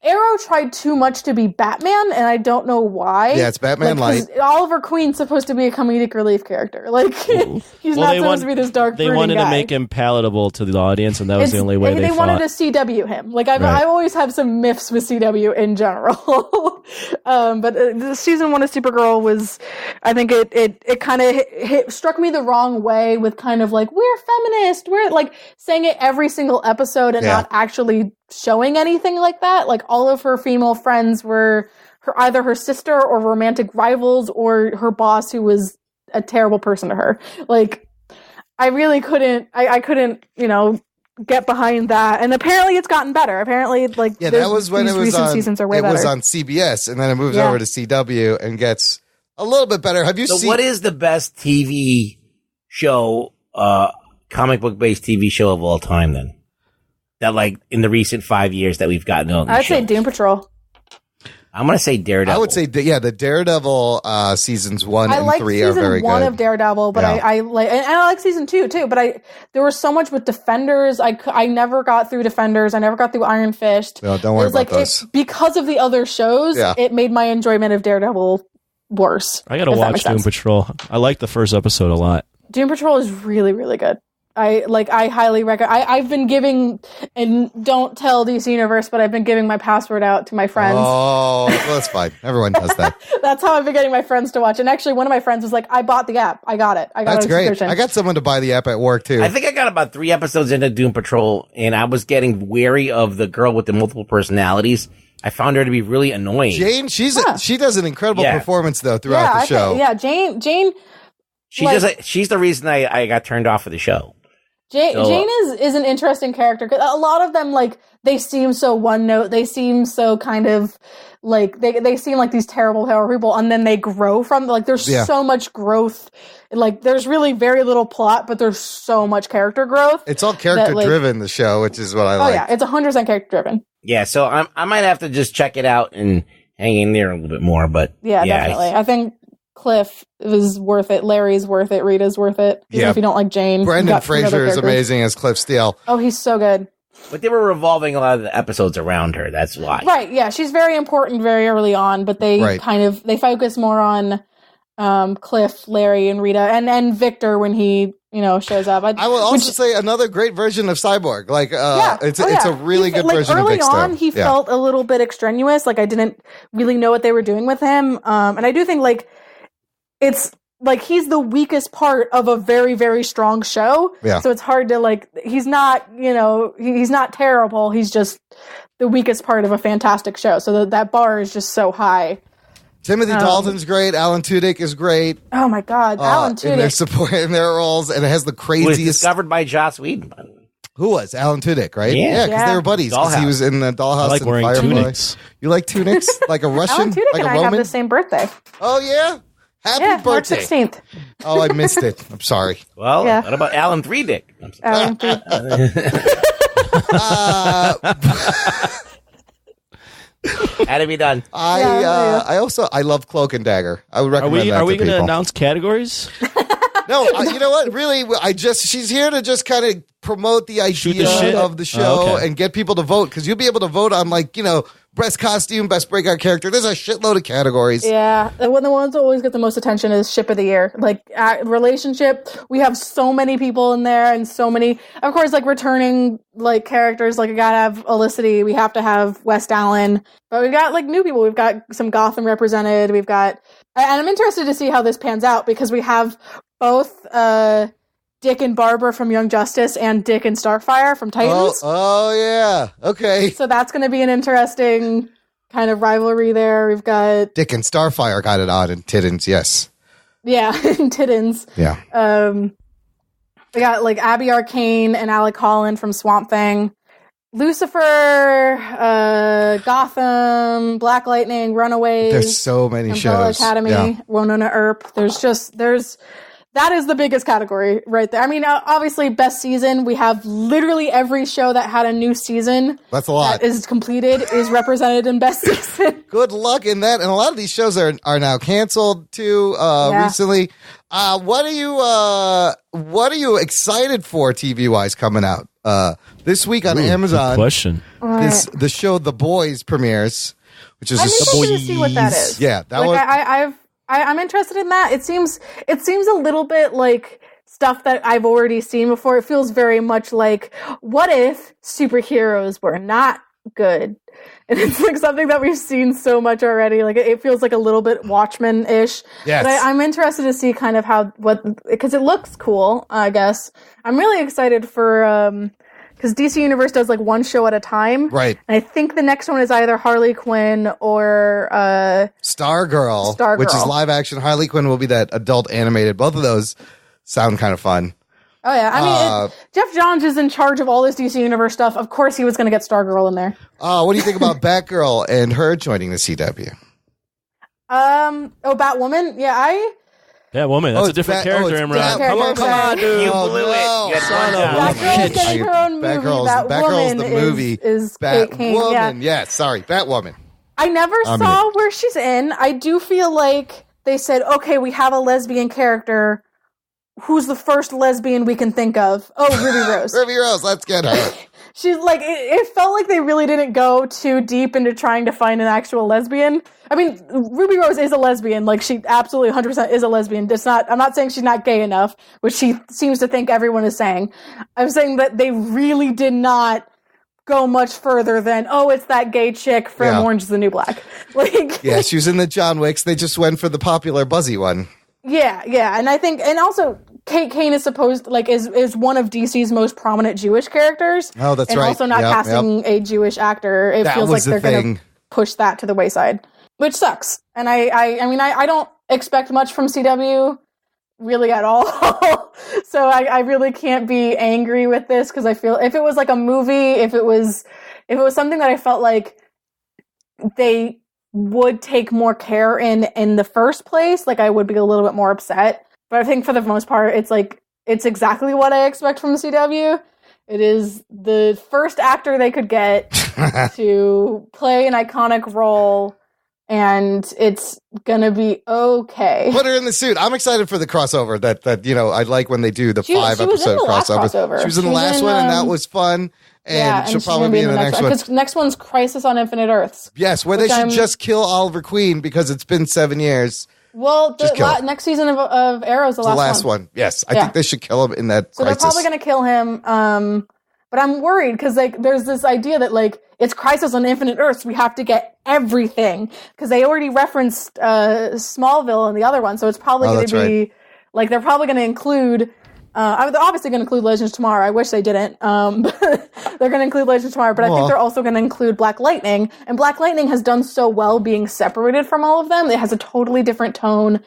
Arrow tried too much to be Batman, and I don't know why. Yeah, it's Batman light. Oliver Queen's supposed to be a comedic relief character. Like he's not supposed to be this dark. They wanted to make him palatable to the audience, and that was the only way they wanted to CW him. Like I always have some myths with CW in general. But the season 1 of Supergirl was, I think it kind of struck me the wrong way with kind of like we're feminist, we're like saying it every single episode and not actually showing anything like that. Like all of her female friends were either her sister or romantic rivals or her boss who was a terrible person to her. Like I really couldn't I couldn't get behind that, and apparently it's gotten better. Apparently like that was when it was on seasons are way better. Was on CBS, and then it moves over to CW and gets a little bit better. Have you seen what is the best TV show, comic book based TV show of all time then? That like in the recent 5 years that we've gotten on. I'd say Doom Patrol. I'm going to say Daredevil. I would say, the Daredevil seasons 1 and 3 are very good. I like season 1 of Daredevil, but I like, and I like season 2 too. But there was so much with Defenders. I never got through Defenders. I never got through Iron Fist. No, don't worry about those. Because of the other shows, it made my enjoyment of Daredevil worse. I got to watch Doom Patrol. I like the first episode a lot. Doom Patrol is really, really good. I highly recommend. I've been giving, and don't tell DC Universe, but I've been giving my password out to my friends. Oh, well, that's fine. Everyone does that. That's how I've been getting my friends to watch. And actually, one of my friends was like, "I bought the app. I got it. I got That's a great. subscription." I got someone to buy the app at work too. I think I got about 3 episodes into Doom Patrol, and I was getting wary of the girl with the multiple personalities. I found her to be really annoying. Jane, she does an incredible performance though throughout the show. Jane. She's the reason I got turned off of the show. Jane is an interesting character. A lot of them, like, they seem so one note. They seem so kind of like they seem like these terrible people, and then they grow from like there's so much growth. Like there's really very little plot, but there's so much character growth. It's all character driven, the show, which is what I like. Oh yeah, it's 100% character driven. Yeah, so I might have to just check it out and hang in there a little bit more. But yeah, definitely. I think Cliff is worth it. Larry's worth it. Rita's worth it. Even if you don't like Jane. Brendan Fraser is amazing as Cliff Steele. Oh, he's so good. But they were revolving a lot of the episodes around her. That's why. Right. Yeah. She's very important very early on, but they they focus more on Cliff, Larry, and Rita, and Victor when he shows up. I will also say another great version of Cyborg. Like it's a really good version of Vic Early on, he felt a little bit extraneous. Like I didn't really know what they were doing with him. And I do think like it's like he's the weakest part of a very, very strong show. Yeah. So it's hard to like he's not, he's not terrible. He's just the weakest part of a fantastic show. So that bar is just so high. Timothy Dalton's great. Alan Tudyk is great. Oh my God, Alan Tudyk in their support in their roles, and it has the craziest. Was discovered by Joss Whedon. Who was? Alan Tudyk, right? Yeah. Because they were buddies. Because he was in the Dollhouse. I like and wearing Firefly. tunics. You like tunics? Like a Russian? Alan Tudyk like and a I Roman? have the same birthday. Oh, yeah? Happy March birthday. 16th. Oh, I missed it. I'm sorry. Well, Yeah. what about Alan Three Dick? Alan Tudyk. Had to be done. I love Cloak and Dagger. I would recommend that Are we to going to people. announce categories? No, you know what? Really, she's here to just kind of promote the idea shit? of the show Oh, okay. and get people to vote, because you'll be able to vote on, like, best costume, best breakout character. There's a shitload of categories. Yeah, the ones that always get the most attention is ship of the year. Like relationship, we have so many people in there, and so many, of course, like returning like characters. Like we gotta have Olicity, we have to have West Allen, but we've got like new people. We've got some Gotham represented. We've got, and I'm interested to see how this pans out, because we have both Dick and Barbara from Young Justice and Dick and Starfire from Titans. Oh yeah. Okay. So that's going to be an interesting kind of rivalry there. We've got Dick and Starfire got it on in Tiddens, yes. Yeah, in Tiddens. Yeah. We got like Abby Arcane and Alec Holland from Swamp Thing. Lucifer, Gotham, Black Lightning, Runaways. There's so many Umbrella shows. Academy, Yeah. Winona Earp. That is the biggest category right there. I mean, obviously, best season. We have literally every show that had a new season. That's a lot. That is completed, is represented in best season. Good luck in that. And a lot of these shows are now canceled too. Recently. What are you excited for TV wise coming out? This week on Amazon. Good question. The show The Boys premieres, which is I'm just interested to see what that is. Yeah, that like, was. I'm interested in that. It seems a little bit like stuff that I've already seen before. It feels very much like, what if superheroes were not good? And it's like something that we've seen so much already. Like it feels like a little bit Watchmen-ish. Yes. But I'm interested to see kind of because it looks cool, I guess. I'm really excited for, because DC Universe does like one show at a time. Right. And I think the next one is either Harley Quinn or Stargirl, which is live action. Harley Quinn will be that adult animated. Both of those sound kind of fun. Oh yeah, I mean, Jeff Johns is in charge of all this DC Universe stuff. Of course, he was going to get Stargirl in there. What do you think about Batgirl and her joining the CW? Batwoman. Yeah, Batwoman. That's a different character, Imran. Come on, dude. You blew it. You Son of a Batgirl's getting her own movie. Batgirl's the movie. Is Kate Kane. Batwoman. Yeah, sorry, Batwoman. I never saw where she's in. I do feel like they said, okay, we have a lesbian character. Who's the first lesbian we can think of? Oh, Ruby Rose. Ruby Rose, let's get her. She's like, it felt like they really didn't go too deep into trying to find an actual lesbian. I mean, Ruby Rose is a lesbian. Like, she absolutely 100% is a lesbian. I'm not saying she's not gay enough, which she seems to think everyone is saying. I'm saying that they really did not go much further than, oh, it's that gay chick from Orange is the New Black. Like, yeah, she was in the John Wicks. They just went for the popular buzzy one. Yeah, and I think, and also Kate Kane is is one of DC's most prominent Jewish characters. Oh, that's and right. And also not casting a Jewish actor. It feels like they're going to push that to the wayside, which sucks. And I mean, I don't expect much from CW really at all. So I really can't be angry with this, because I feel if it was like a movie, if it was something that I felt like they would take more care in the first place, like I would be a little bit more upset. But I think for the most part, it's exactly what I expect from CW. It is the first actor they could get to play an iconic role, and it's gonna be okay. Put her in the suit. I'm excited for the crossover that I like when they do the 5-episode crossover. She was in the last one, and that was fun. And she'll probably be in the next one. Because next one's Crisis on Infinite Earths. Yes, where they should just kill Oliver Queen because it's been 7 years. Well, the next season of Arrow is the last one. Yes, I think they should kill him in that. So Crisis. they're probably going to kill him. But I'm worried because there's this idea that it's Crisis on Infinite Earths. We have to get everything because they already referenced Smallville in the other one. So it's probably going to be they're probably going to include. They're obviously going to include Legends Tomorrow. I wish they didn't. But they're going to include Legends Tomorrow. But I think they're also going to include Black Lightning. And Black Lightning has done so well being separated from all of them. It has a totally different tone.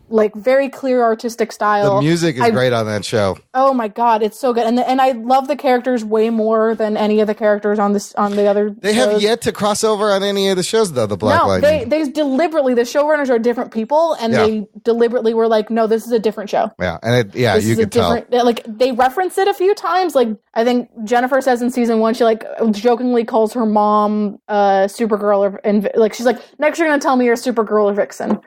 like very clear artistic style. The music is great on that show. Oh my god, it's so good, and I love the characters way more than any of the characters on the other. They shows. have yet to cross over on any of the shows though. The Black Lightning. They deliberately, the showrunners are different people, and they deliberately were like, no, this is a different show. Yeah, and you can tell. Like they reference it a few times. Like I think Jennifer says in season 1, she like jokingly calls her mom Supergirl, and like she's like, next you're gonna tell me you're Supergirl or Vixen.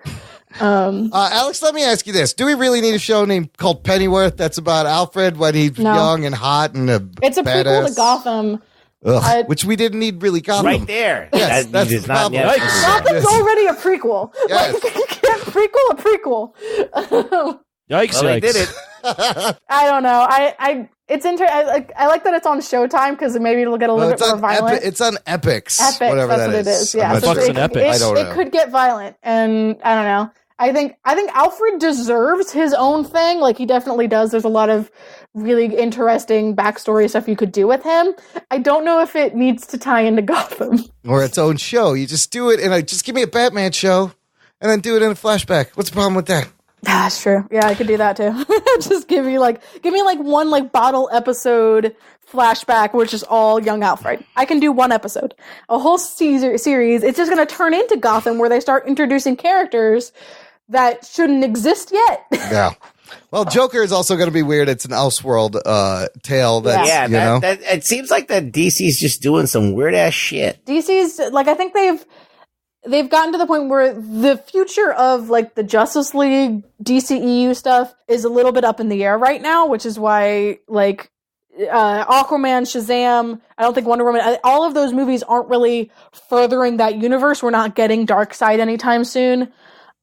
Alex, let me ask you this: do we really need a show named called Pennyworth that's about Alfred when he's young and hot and it's a badass? prequel to Gotham, which we didn't need really Gotham Right there. Yes, that's the problem. Gotham's already a prequel. Yes. Like, you can't prequel a prequel. Yikes! Well, they did it. I don't know. It's I like that it's on Showtime because maybe it'll get a little bit more violent. It's on Epix. Epix, whatever that's that what it is. Yeah, What the fuck's an Epix? I don't know. It could get violent, and I don't know. I think Alfred deserves his own thing. Like he definitely does. There's a lot of really interesting backstory stuff you could do with him. I don't know if it needs to tie into Gotham or its own show. You just do it, and just give me a Batman show, and then do it in a flashback. What's the problem with that? That's true. Yeah, I could do that too. Just give me one like bottle episode flashback, which is all young Alfred. I can do one episode, a whole series. It's just going to turn into Gotham, where they start introducing characters that shouldn't exist yet. Yeah. Well, Joker is also going to be weird. It's an Elseworld tale. That's, that it seems like that DC's just doing some weird ass shit. DC's like, I think they've gotten to the point where the future of like the Justice League DCEU stuff is a little bit up in the air right now, which is why like Aquaman, Shazam, I don't think Wonder Woman, all of those movies aren't really furthering that universe. We're not getting Darkseid anytime soon.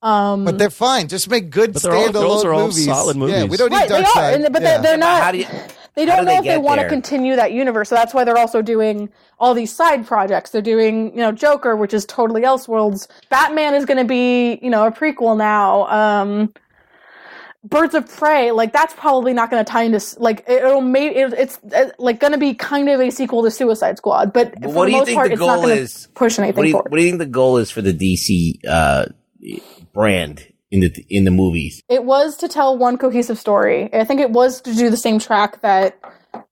But they're fine. Just make good standalone those are all movies. solid movies. Yeah, we don't need They Darkseid. are, but they're not. They don't know if they want to there? continue that universe, so that's why they're also doing all these side projects. They're doing, Joker, which is totally Elseworlds. Batman is going to be, a prequel now. Birds of Prey, like that's probably not going to tie into like it's like going to be kind of a sequel to Suicide Squad, but for what the do you most think part, the it's not goal going is? to push anything forward. What do you think the goal is for the DC brand in the movies? It was to tell one cohesive story. I think it was to do the same track that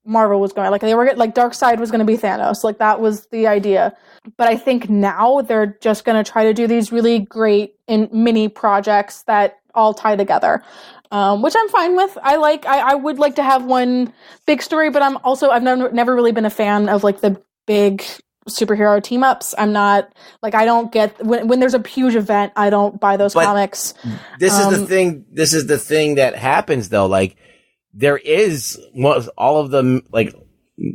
Marvel was going. Like they were like Darkseid was going to be Thanos. Like that was the idea. But I think now they're just going to try to do these really great mini projects that all tie together, which I'm fine with. I would like to have one big story, but I've never really been a fan of like the big superhero team ups. I'm not like, I don't get when there's a huge event, I don't buy those comics. This is the thing. This is the thing that happens though. Like there is all of them, like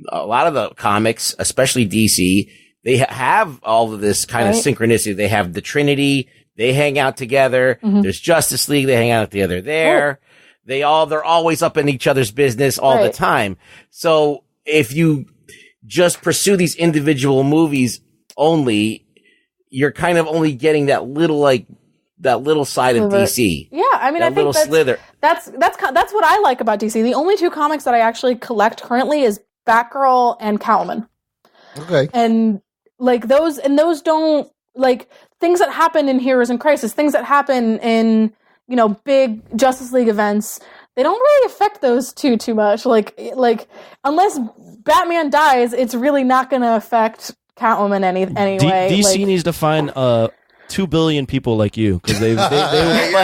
a lot of the comics, especially DC, they have all of this kind of synchronicity. They have the Trinity. They hang out together. Mm-hmm. There's Justice League. They hang out together there. Oh. They're always up in each other's business all the time. So if you just pursue these individual movies only, you're kind of only getting that little side of DC. Yeah, I mean, I think slither. That's what I like about DC. The only two comics that I actually collect currently is Batgirl and Catwoman. Okay. And like those don't like things that happen in Heroes in Crisis, things that happen in, big Justice League events, they don't really affect those too much. Like unless Batman dies, it's really not going to affect Catwoman anyway. DC needs to find 2 billion people like you because they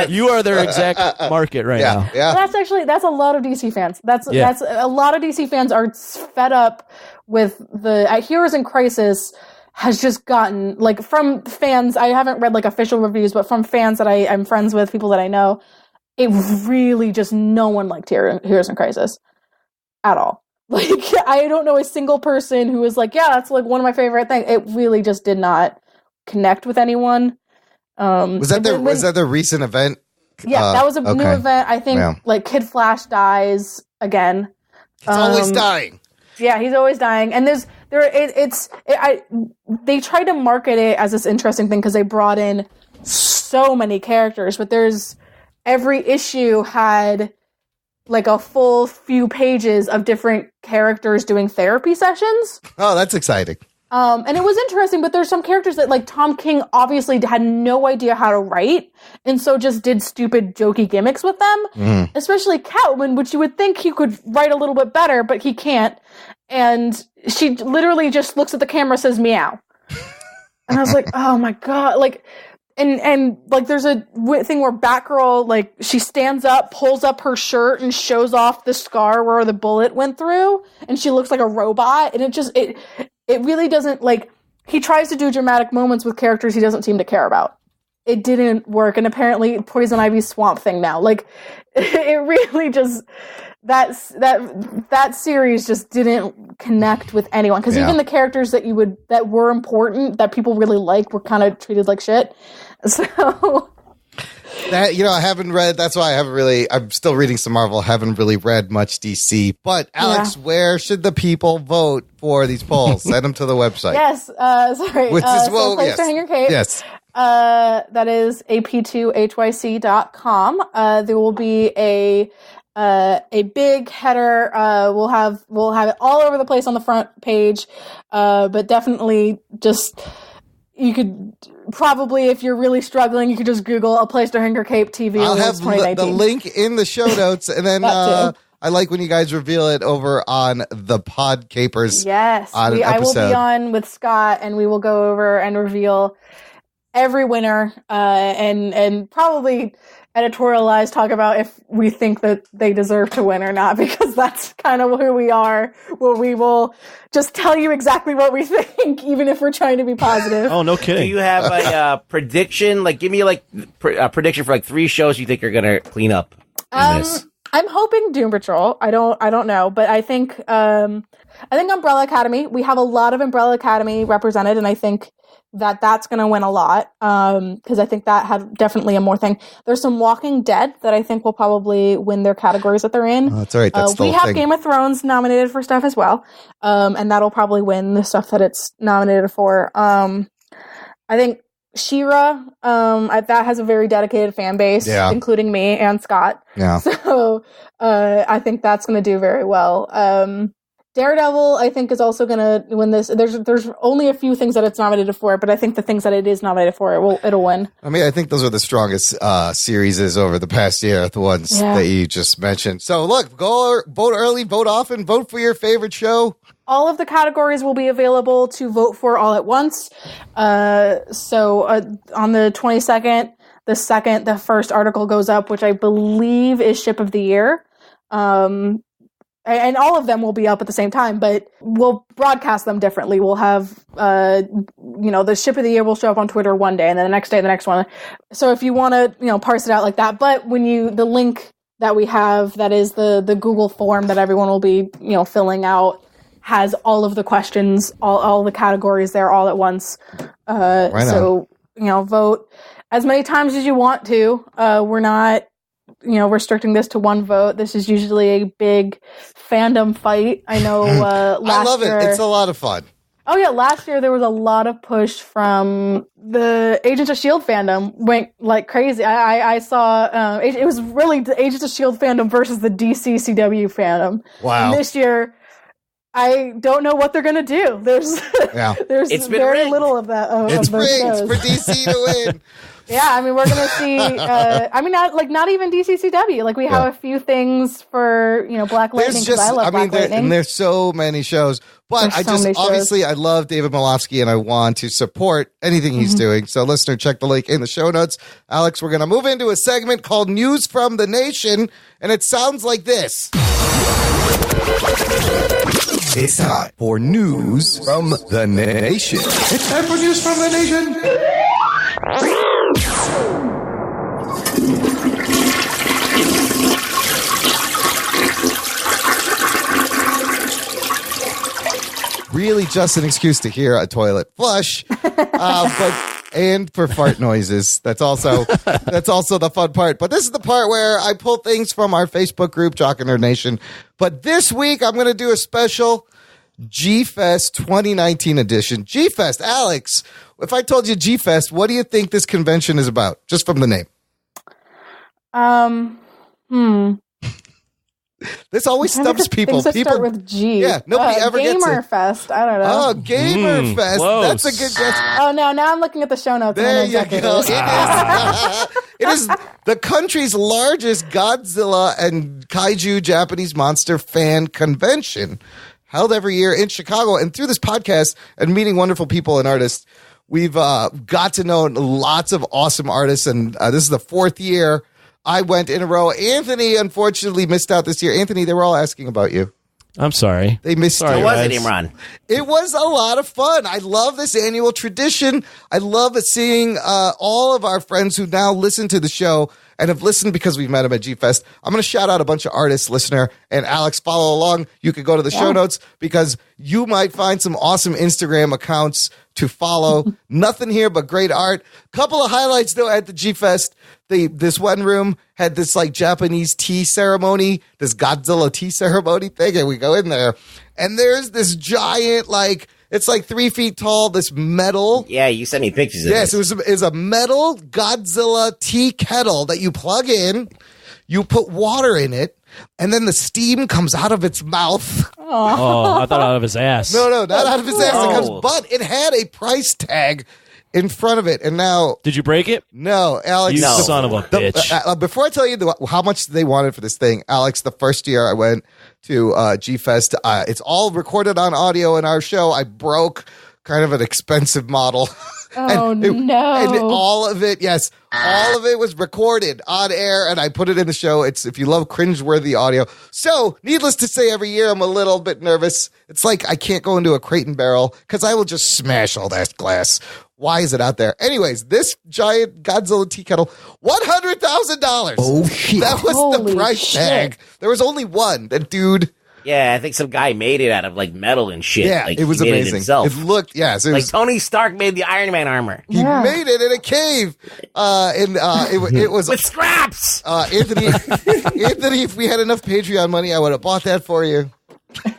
you are their exact market right now. Yeah, that's a lot of DC fans. That's a lot of DC fans are fed up with the Heroes in Crisis. Has just gotten, like, from fans, I haven't read, like, official reviews, but from fans that I'm friends with, people that I know, it really just, no one liked Heroes in Crisis. At all. Like, I don't know a single person who was like, yeah, that's, like, one of my favorite things. It really just did not connect with anyone. Was that the recent event? Yeah, that was a new event. I think, like, Kid Flash dies again. He's always dying. Yeah, he's always dying. And they tried to market it as this interesting thing because they brought in so many characters, but every issue had like a full few pages of different characters doing therapy sessions. Oh, that's exciting. And it was interesting, but there's some characters that like Tom King obviously had no idea how to write, and so just did stupid jokey gimmicks with them. Especially Catwoman, which you would think he could write a little bit better, but he can't. And she literally just looks at the camera, says meow. And I was like, oh my God. Like, and like there's a thing where Batgirl, like she stands up, pulls up her shirt and shows off the scar where the bullet went through. And she looks like a robot. And it really doesn't, like, he tries to do dramatic moments with characters he doesn't seem to care about. It didn't work. And apparently Poison Ivy's Swamp Thing now. Like, it really just, that series just didn't connect with anyone. Because even the characters that were important, that people really liked, were kind of treated like shit. So... That, I haven't read, that's why I'm still reading some Marvel, haven't really read much DC. But Alex, where should the people vote for these polls? Send them to the website. Yes, sorry. Which is, place to hang your cape. Yes. That is ap2hyc.com. There will be a big header. We'll have it all over the place on the front page. But definitely just, you could probably, if you're really struggling, you could just Google A Place to Hang Your Cape TV. I'll have the link in the show notes, and then I like when you guys reveal it over on the Pod Capers. Yes, I will be on with Scott, and we will go over and reveal every winner, and probably editorialize, talk about if we think that they deserve to win or not, because that's kind of who we are, where we will just tell you exactly what we think, even if we're trying to be positive. Oh, no kidding. Do you have a prediction? Like, give me a prediction for like 3 shows you think are going to clean up in this. I'm hoping Doom Patrol. I don't know, but I think Umbrella Academy. We have a lot of Umbrella Academy represented, and I think that's going to win a lot, because I think that had definitely a more thing. There's some Walking Dead that I think will probably win their categories that they're in. Oh, that's all right. That's we have Game of Thrones nominated for stuff as well, and that'll probably win the stuff that it's nominated for. I think She-Ra, that has a very dedicated fan base, including me and Scott. Yeah. So I think that's going to do very well. Daredevil, I think, is also going to win this. There's only a few things that it's nominated for, but I think the things that it is nominated for, it'll win. I mean, I think those are the strongest series over the past year, the ones that you just mentioned. So look, go vote early, vote often, vote for your favorite show. All of the categories will be available to vote for all at once. So on the 22nd, the first article goes up, which I believe is Ship of the Year. And all of them will be up at the same time, but we'll broadcast them differently. We'll have, the Ship of the Year will show up on Twitter one day, and then the next day, the next one. So if you want to, parse it out like that, but the link that we have, that is the Google form that everyone will be, filling out, has all of the questions, all the categories there all at once. So, vote as many times as you want to. We're not, restricting this to one vote. This is usually a big fandom fight. I know last year... I love it. It's a lot of fun. Oh, yeah. Last year, there was a lot of push from the Agents of S.H.I.E.L.D. fandom. Went like crazy. I saw... it was really the Agents of S.H.I.E.L.D. fandom versus the DC CW fandom. Wow. And this year... I don't know what they're going to do. There's very little of that. It's rigged for DC to win. Yeah, I mean, we're going to see, not even DCCW. Like, we have a few things for, Black Lightning, because I love Black Lightning. And there's so many shows. But obviously, I love David Malofsky, and I want to support anything he's doing. So, listener, check the link in the show notes. Alex, we're going to move into a segment called News from the Nation, and it sounds like this. It's time for News from the Nation. It's time for News from the Nation. Really just an excuse to hear a toilet flush, and for fart noises. That's also the fun part. But this is the part where I pull things from our Facebook group, Jock and Nerd Nation. But this week, I'm going to do a special G-Fest 2019 edition. G-Fest, Alex, if I told you G-Fest, what do you think this convention is about? Just from the name. This always stumps people. Things that People start with G. Yeah, nobody ever gets Gamer it. Fest. I don't know. Oh, Gamer Fest. close. That's a good guess. Oh no! Now I'm looking at the show notes. There and I know you exactly go. what it is. It is the country's largest Godzilla and kaiju Japanese monster fan convention, held every year in Chicago. And through this podcast and meeting wonderful people and artists, we've got to know lots of awesome artists. And this is the 4th year I went in a row. Anthony, unfortunately, missed out this year. Anthony, they were all asking about you. I'm sorry. They missed you. How was it, Imran? It was a lot of fun. I love this annual tradition. I love seeing all of our friends who now listen to the show and have listened because we've met them at G-Fest. I'm going to shout out a bunch of artists, listener, and Alex, follow along. You could go to the show notes because you might find some awesome Instagram accounts to follow. Nothing here but great art. Couple of highlights, though, at the G-Fest. This one room had this like Japanese tea ceremony, this Godzilla tea ceremony thing, and we go in there, and there's this giant, like, it's like 3 feet tall, this metal. Yeah, you sent me pictures of Yes, this. it was a metal Godzilla tea kettle that you plug in, you put water in it, and then the steam comes out of its mouth. Oh, I thought out of his ass. No, not out of his ass. Oh. It comes, but it had a price tag in front of it, and now Did you break it? no, Alex. You son of a bitch. Before I tell you how much they wanted for this thing, Alex, the first year I went to G-Fest, it's all recorded on audio in our show. I broke kind of an expensive model. Oh, no. And all of it, yes, all of it was recorded on air, and I put it in the show. It's if you love cringeworthy audio. So, needless to say, every year I'm a little bit nervous. It's like I can't go into a Crate and Barrel because I will just smash all that glass. Why is it out there? Anyways, this giant Godzilla tea kettle, $100,000. Oh, shit. That was Holy the price shit. tag. There was only one. That dude. Yeah, I think some guy made it out of like metal and shit. Yeah, like, it was he made amazing. It himself. It looked, yes, it like was. Tony Stark made the Iron Man armor He made it in a cave. It was with scraps. Anthony, if we had enough Patreon money, I would have bought that for you.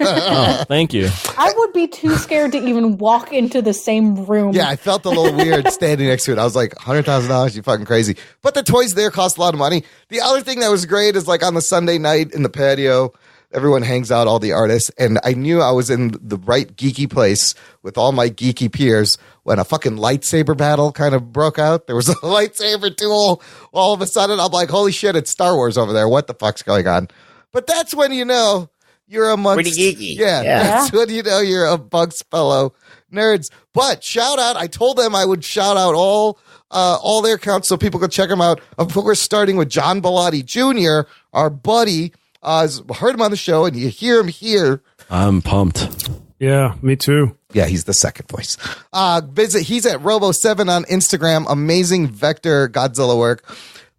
Oh, thank you. I would be too scared to even walk into the same room. Yeah, I felt a little weird standing next to it. I was like, $100,000, you fucking crazy. But the toys there cost a lot of money. The other thing that was great is like on the Sunday night in the patio, everyone hangs out, all the artists. And I knew I was in the right geeky place with all my geeky peers when a fucking lightsaber battle kind of broke out. There was a lightsaber duel. All of a sudden, I'm like, holy shit, it's Star Wars over there. What the fuck's going on? But that's when you know you're amongst... Pretty geeky. Yeah, that's when you know you're amongst fellow nerds. But shout out, I told them I would shout out all their accounts so people could check them out. Of course, starting with John Bellotti Jr., our buddy. Heard him on the show, and you hear him here. I'm pumped. Yeah, me too. Yeah, he's the second voice. He's at Robo7 on Instagram. Amazing vector Godzilla work.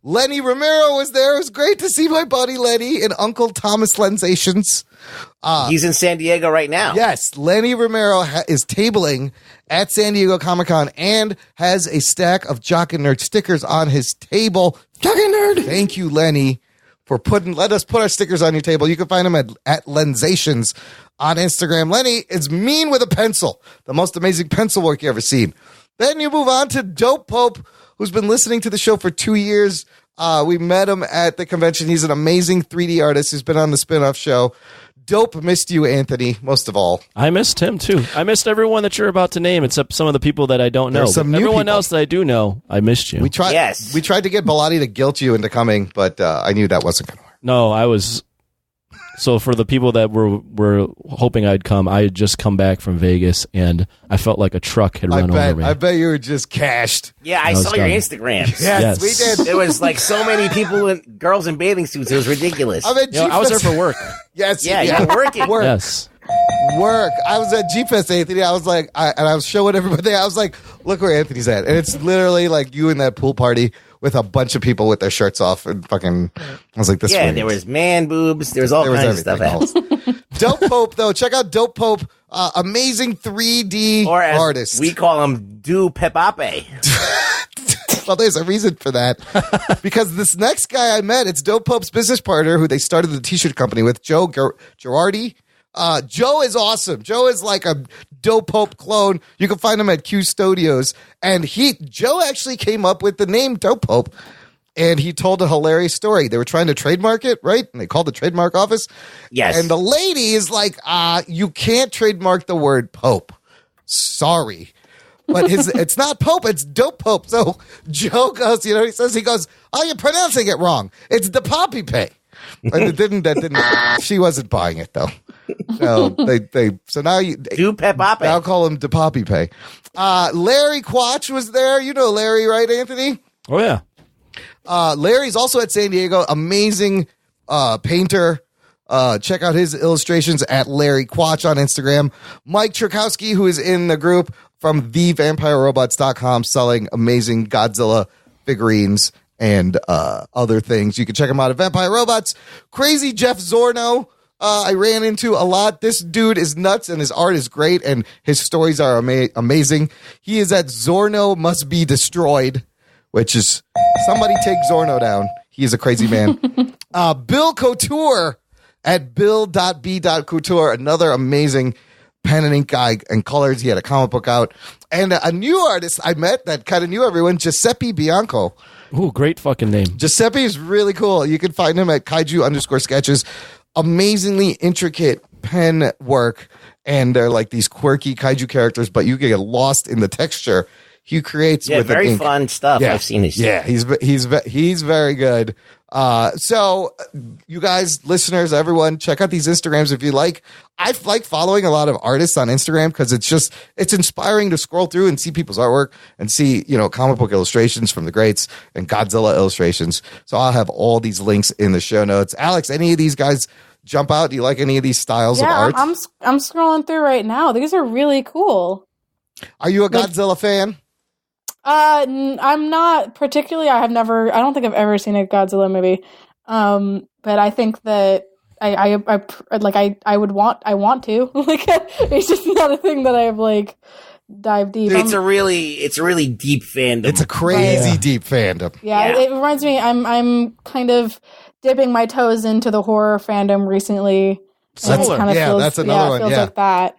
Lenny Romero was there. It was great to see my buddy Lenny and Uncle Thomas Lensations. He's in San Diego right now. Yes, Lenny Romero is tabling at San Diego Comic-Con and has a stack of Jock and Nerd stickers on his table. Jock and Nerd! Thank you, Lenny, for let us put our stickers on your table. You can find them at Lensations on Instagram. Lenny is mean with a pencil. The most amazing pencil work you ever seen. Then you move on to Dope Pope, who's been listening to the show for 2 years. We met him at the convention. He's an amazing 3D artist who's been on the spin-off show. Dope missed you, Anthony, most of all. I missed him, too. I missed everyone that you're about to name, except some of the people that I don't know. There's some new everyone people. else that I do know, I missed you. We tried to get Bellotti to guilt you into coming, but I knew that wasn't going to work. No, I was... So for the people that were hoping I'd come, I had just come back from Vegas, and I felt like a truck had run over me. I bet you were just cashed. Yeah, I saw your Instagrams. Yes, we did. There was like so many people and girls in bathing suits. It was ridiculous. I mean, I was there for work. Yes. Yeah, you were working. Work. Yes. Work. I was at G-Fest, Anthony. I was like, and I was showing everybody. I was like, look where Anthony's at. And it's literally like you in that pool party with a bunch of people with their shirts off and fucking. I was like, this. Yeah, there was man boobs. There was all kinds of stuff. Dope Pope, though. Check out Dope Pope. Amazing 3D or as artist. We call him Do Pepape. Well, there's a reason for that. Because this next guy I met, it's Dope Pope's business partner who they started the t-shirt company with, Joe Girardi. Joe is awesome. Joe is like a Dope Pope clone. You can find him at Q Studios. And Joe actually came up with the name Dope Pope. and he told a hilarious story. They were trying to trademark it, right? And they called the trademark office. Yes. And the lady is like, you can't trademark the word Pope. Sorry. But it's not Pope, it's Dope Pope. So Joe goes, he goes, oh, you're pronouncing it wrong. It's the Poppy Pay. And that didn't, she wasn't buying it though. So so now now call him the Poppy Pay. Larry Quatch was there. You know Larry, right, Anthony? Oh yeah. Larry's also at San Diego. Amazing painter. Check out his illustrations at Larry Quatch on Instagram. Mike Cherkowski, who is in the group from thevampirerobots.com, selling amazing Godzilla figurines and other things. You can check him out at Vampire Robots. Crazy Jeff Zorno, I ran into a lot. This dude is nuts, and his art is great, and his stories are amazing. He is at Zorno Must Be Destroyed, which is somebody take Zorno down. He is a crazy man. Bill Couture at bill.b.couture, another amazing pen and ink guy and colors. He had a comic book out. And a new artist I met that kind of knew everyone, Giuseppe Bianco. Ooh, great fucking name. Giuseppe is really cool. You can find him at kaiju_sketches. Amazingly intricate pen work. And they're like these quirky kaiju characters, but you get lost in the texture he creates with very ink. fun stuff. Yeah. I've seen his stuff. Yeah, he's very good. So you guys, listeners, everyone, check out these Instagrams if you like. I like following a lot of artists on Instagram because it's inspiring to scroll through and see people's artwork and see, comic book illustrations from the greats and Godzilla illustrations. So I'll have all these links in the show notes. Alex, any of these guys jump out? Do you like any of these styles of art? I'm scrolling through right now. These are really cool. Are you a Godzilla fan? I'm not particularly. I don't think I've ever seen a Godzilla movie. But I think that I want to. Like, it's just not a thing that I've dive deep. It's a really deep fandom. It's a crazy deep fandom. Yeah, it reminds me. I'm kind of dipping my toes into the horror fandom recently. That's another one. It feels like that.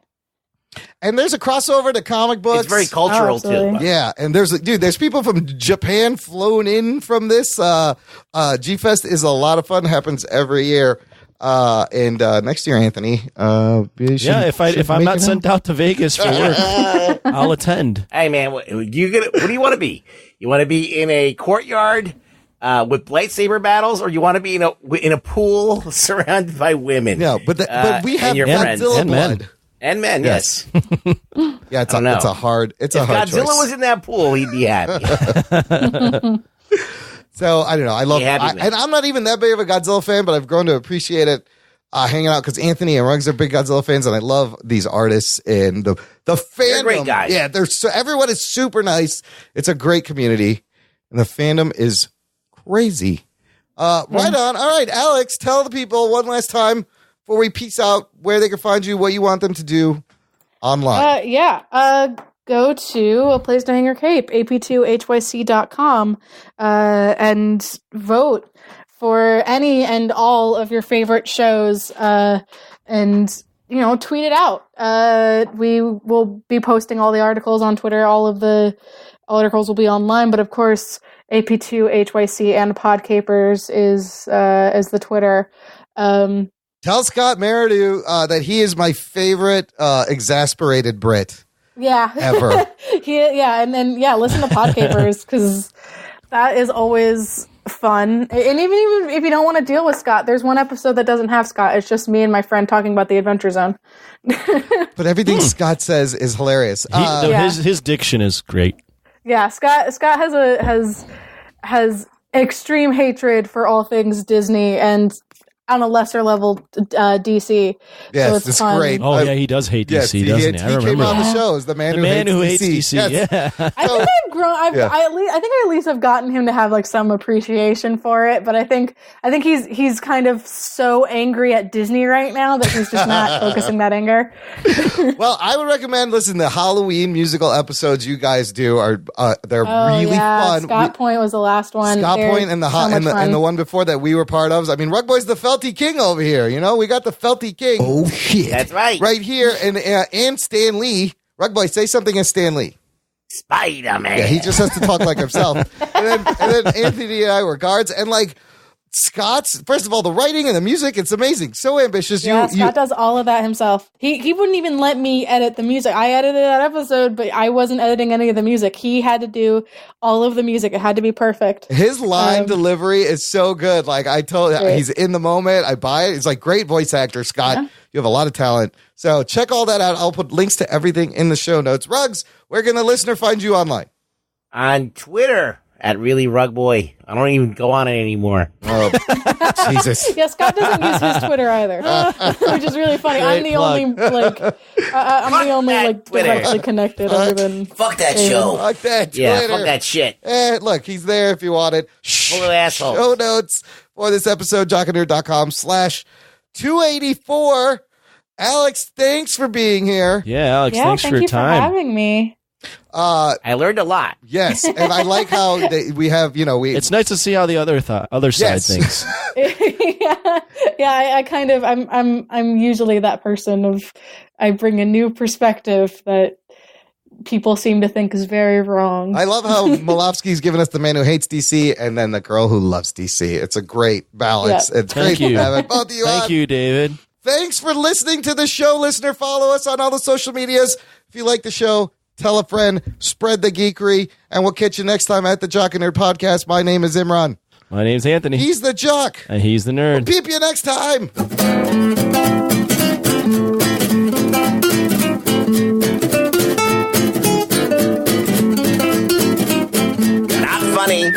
And there's a crossover to comic books. It's very cultural too. Yeah, and there's people from Japan flown in from this. G-Fest is a lot of fun. Happens every year. And next year, Anthony. If I'm not sent out to Vegas for work, I'll attend. Hey man, what do you want to be? You want to be in a courtyard with lightsaber battles, or you want to be in a pool surrounded by women? Yeah, but we have Godzilla blood. And men, yes. Yeah, it's a hard choice. If Godzilla was in that pool, he'd be happy. So I don't know. I love, and I'm not even that big of a Godzilla fan, but I've grown to appreciate it hanging out because Anthony and Ruggs are big Godzilla fans, and I love these artists and the fandom. They're great guys. Yeah, everyone is super nice. It's a great community, and the fandom is crazy. Right on. All right, Alex, tell the people one last time before we peace out where they can find you, what you want them to do online. Go to A Place to Hang Your Cape, ap2hyc.com, and vote for any and all of your favorite shows, and tweet it out. We will be posting all the articles on Twitter. All articles will be online, but of course, AP2HYC and Podcapers is the Twitter. Tell Scott Meridew that he is my favorite exasperated Brit. Yeah. Ever. Listen to Podcapers because that is always fun. And even if you don't want to deal with Scott, there's one episode that doesn't have Scott. It's just me and my friend talking about the Adventure Zone. But everything Scott says is hilarious. His diction is great. Yeah, Scott has extreme hatred for all things Disney and on a lesser level, DC. Yes, so it's great. Oh, yeah, he does hate DC, doesn't he? I remember. He came on the show as the man who hates DC. Yes. Yeah. I think I've grown. I think I at least have gotten him to have some appreciation for it. But I think he's kind of so angry at Disney right now that he's just not focusing that anger. Well, I would recommend the Halloween musical episodes you guys do are they're really fun. Scott Point was the last one. Scott Point and the one before that we were part of. I mean, Rug Boy's the Felty King over here. We got the Felty King. Oh shit, that's right, right here, and Stan Lee. Rug Boy, say something as Stan Lee. Spider-Man. Yeah, he just has to talk like himself. And then Anthony and I were guards, and like Scott's, first of all, the writing and the music, it's amazing. So ambitious. Yeah, Scott does all of that himself. He wouldn't even let me edit the music. I edited that episode, but I wasn't editing any of the music. He had to do all of the music. It had to be perfect. His line delivery is so good. Like I told you, he's in the moment. I buy it. It's like great voice actor, Scott. Yeah. You have a lot of talent. So check all that out. I'll put links to everything in the show notes. Ruggs, where can the listener find you online? On Twitter. At Really Rug Boy. I don't even go on it anymore. Oh, Jesus. Yeah, Scott doesn't use his Twitter either, which is really funny. I'm the only directly connected other than fuck that David. show. Fuck that Twitter. Yeah, fuck that shit. Look, he's there if you want it. Full of assholes. Show notes for this episode, jockandnerd.com/284. Alex, thanks for being here. Yeah, Alex, thanks for your time. For having me. I learned a lot. Yes, and I like how we have, It's nice to see how the other side thinks. I'm usually that person of I bring a new perspective that people seem to think is very wrong. I love how Malofsky's given us the man who hates DC and then the girl who loves DC. It's a great balance. Yep. It's great to have it. Both of you Thank you, David. Thanks for listening to the show, listener. Follow us on all the social medias. If you like the show, tell a friend, spread the geekery, and we'll catch you next time at the Jock and Nerd Podcast. My name is Imran. My name's Anthony. He's the Jock. And he's the Nerd. We'll peep you next time. Not funny.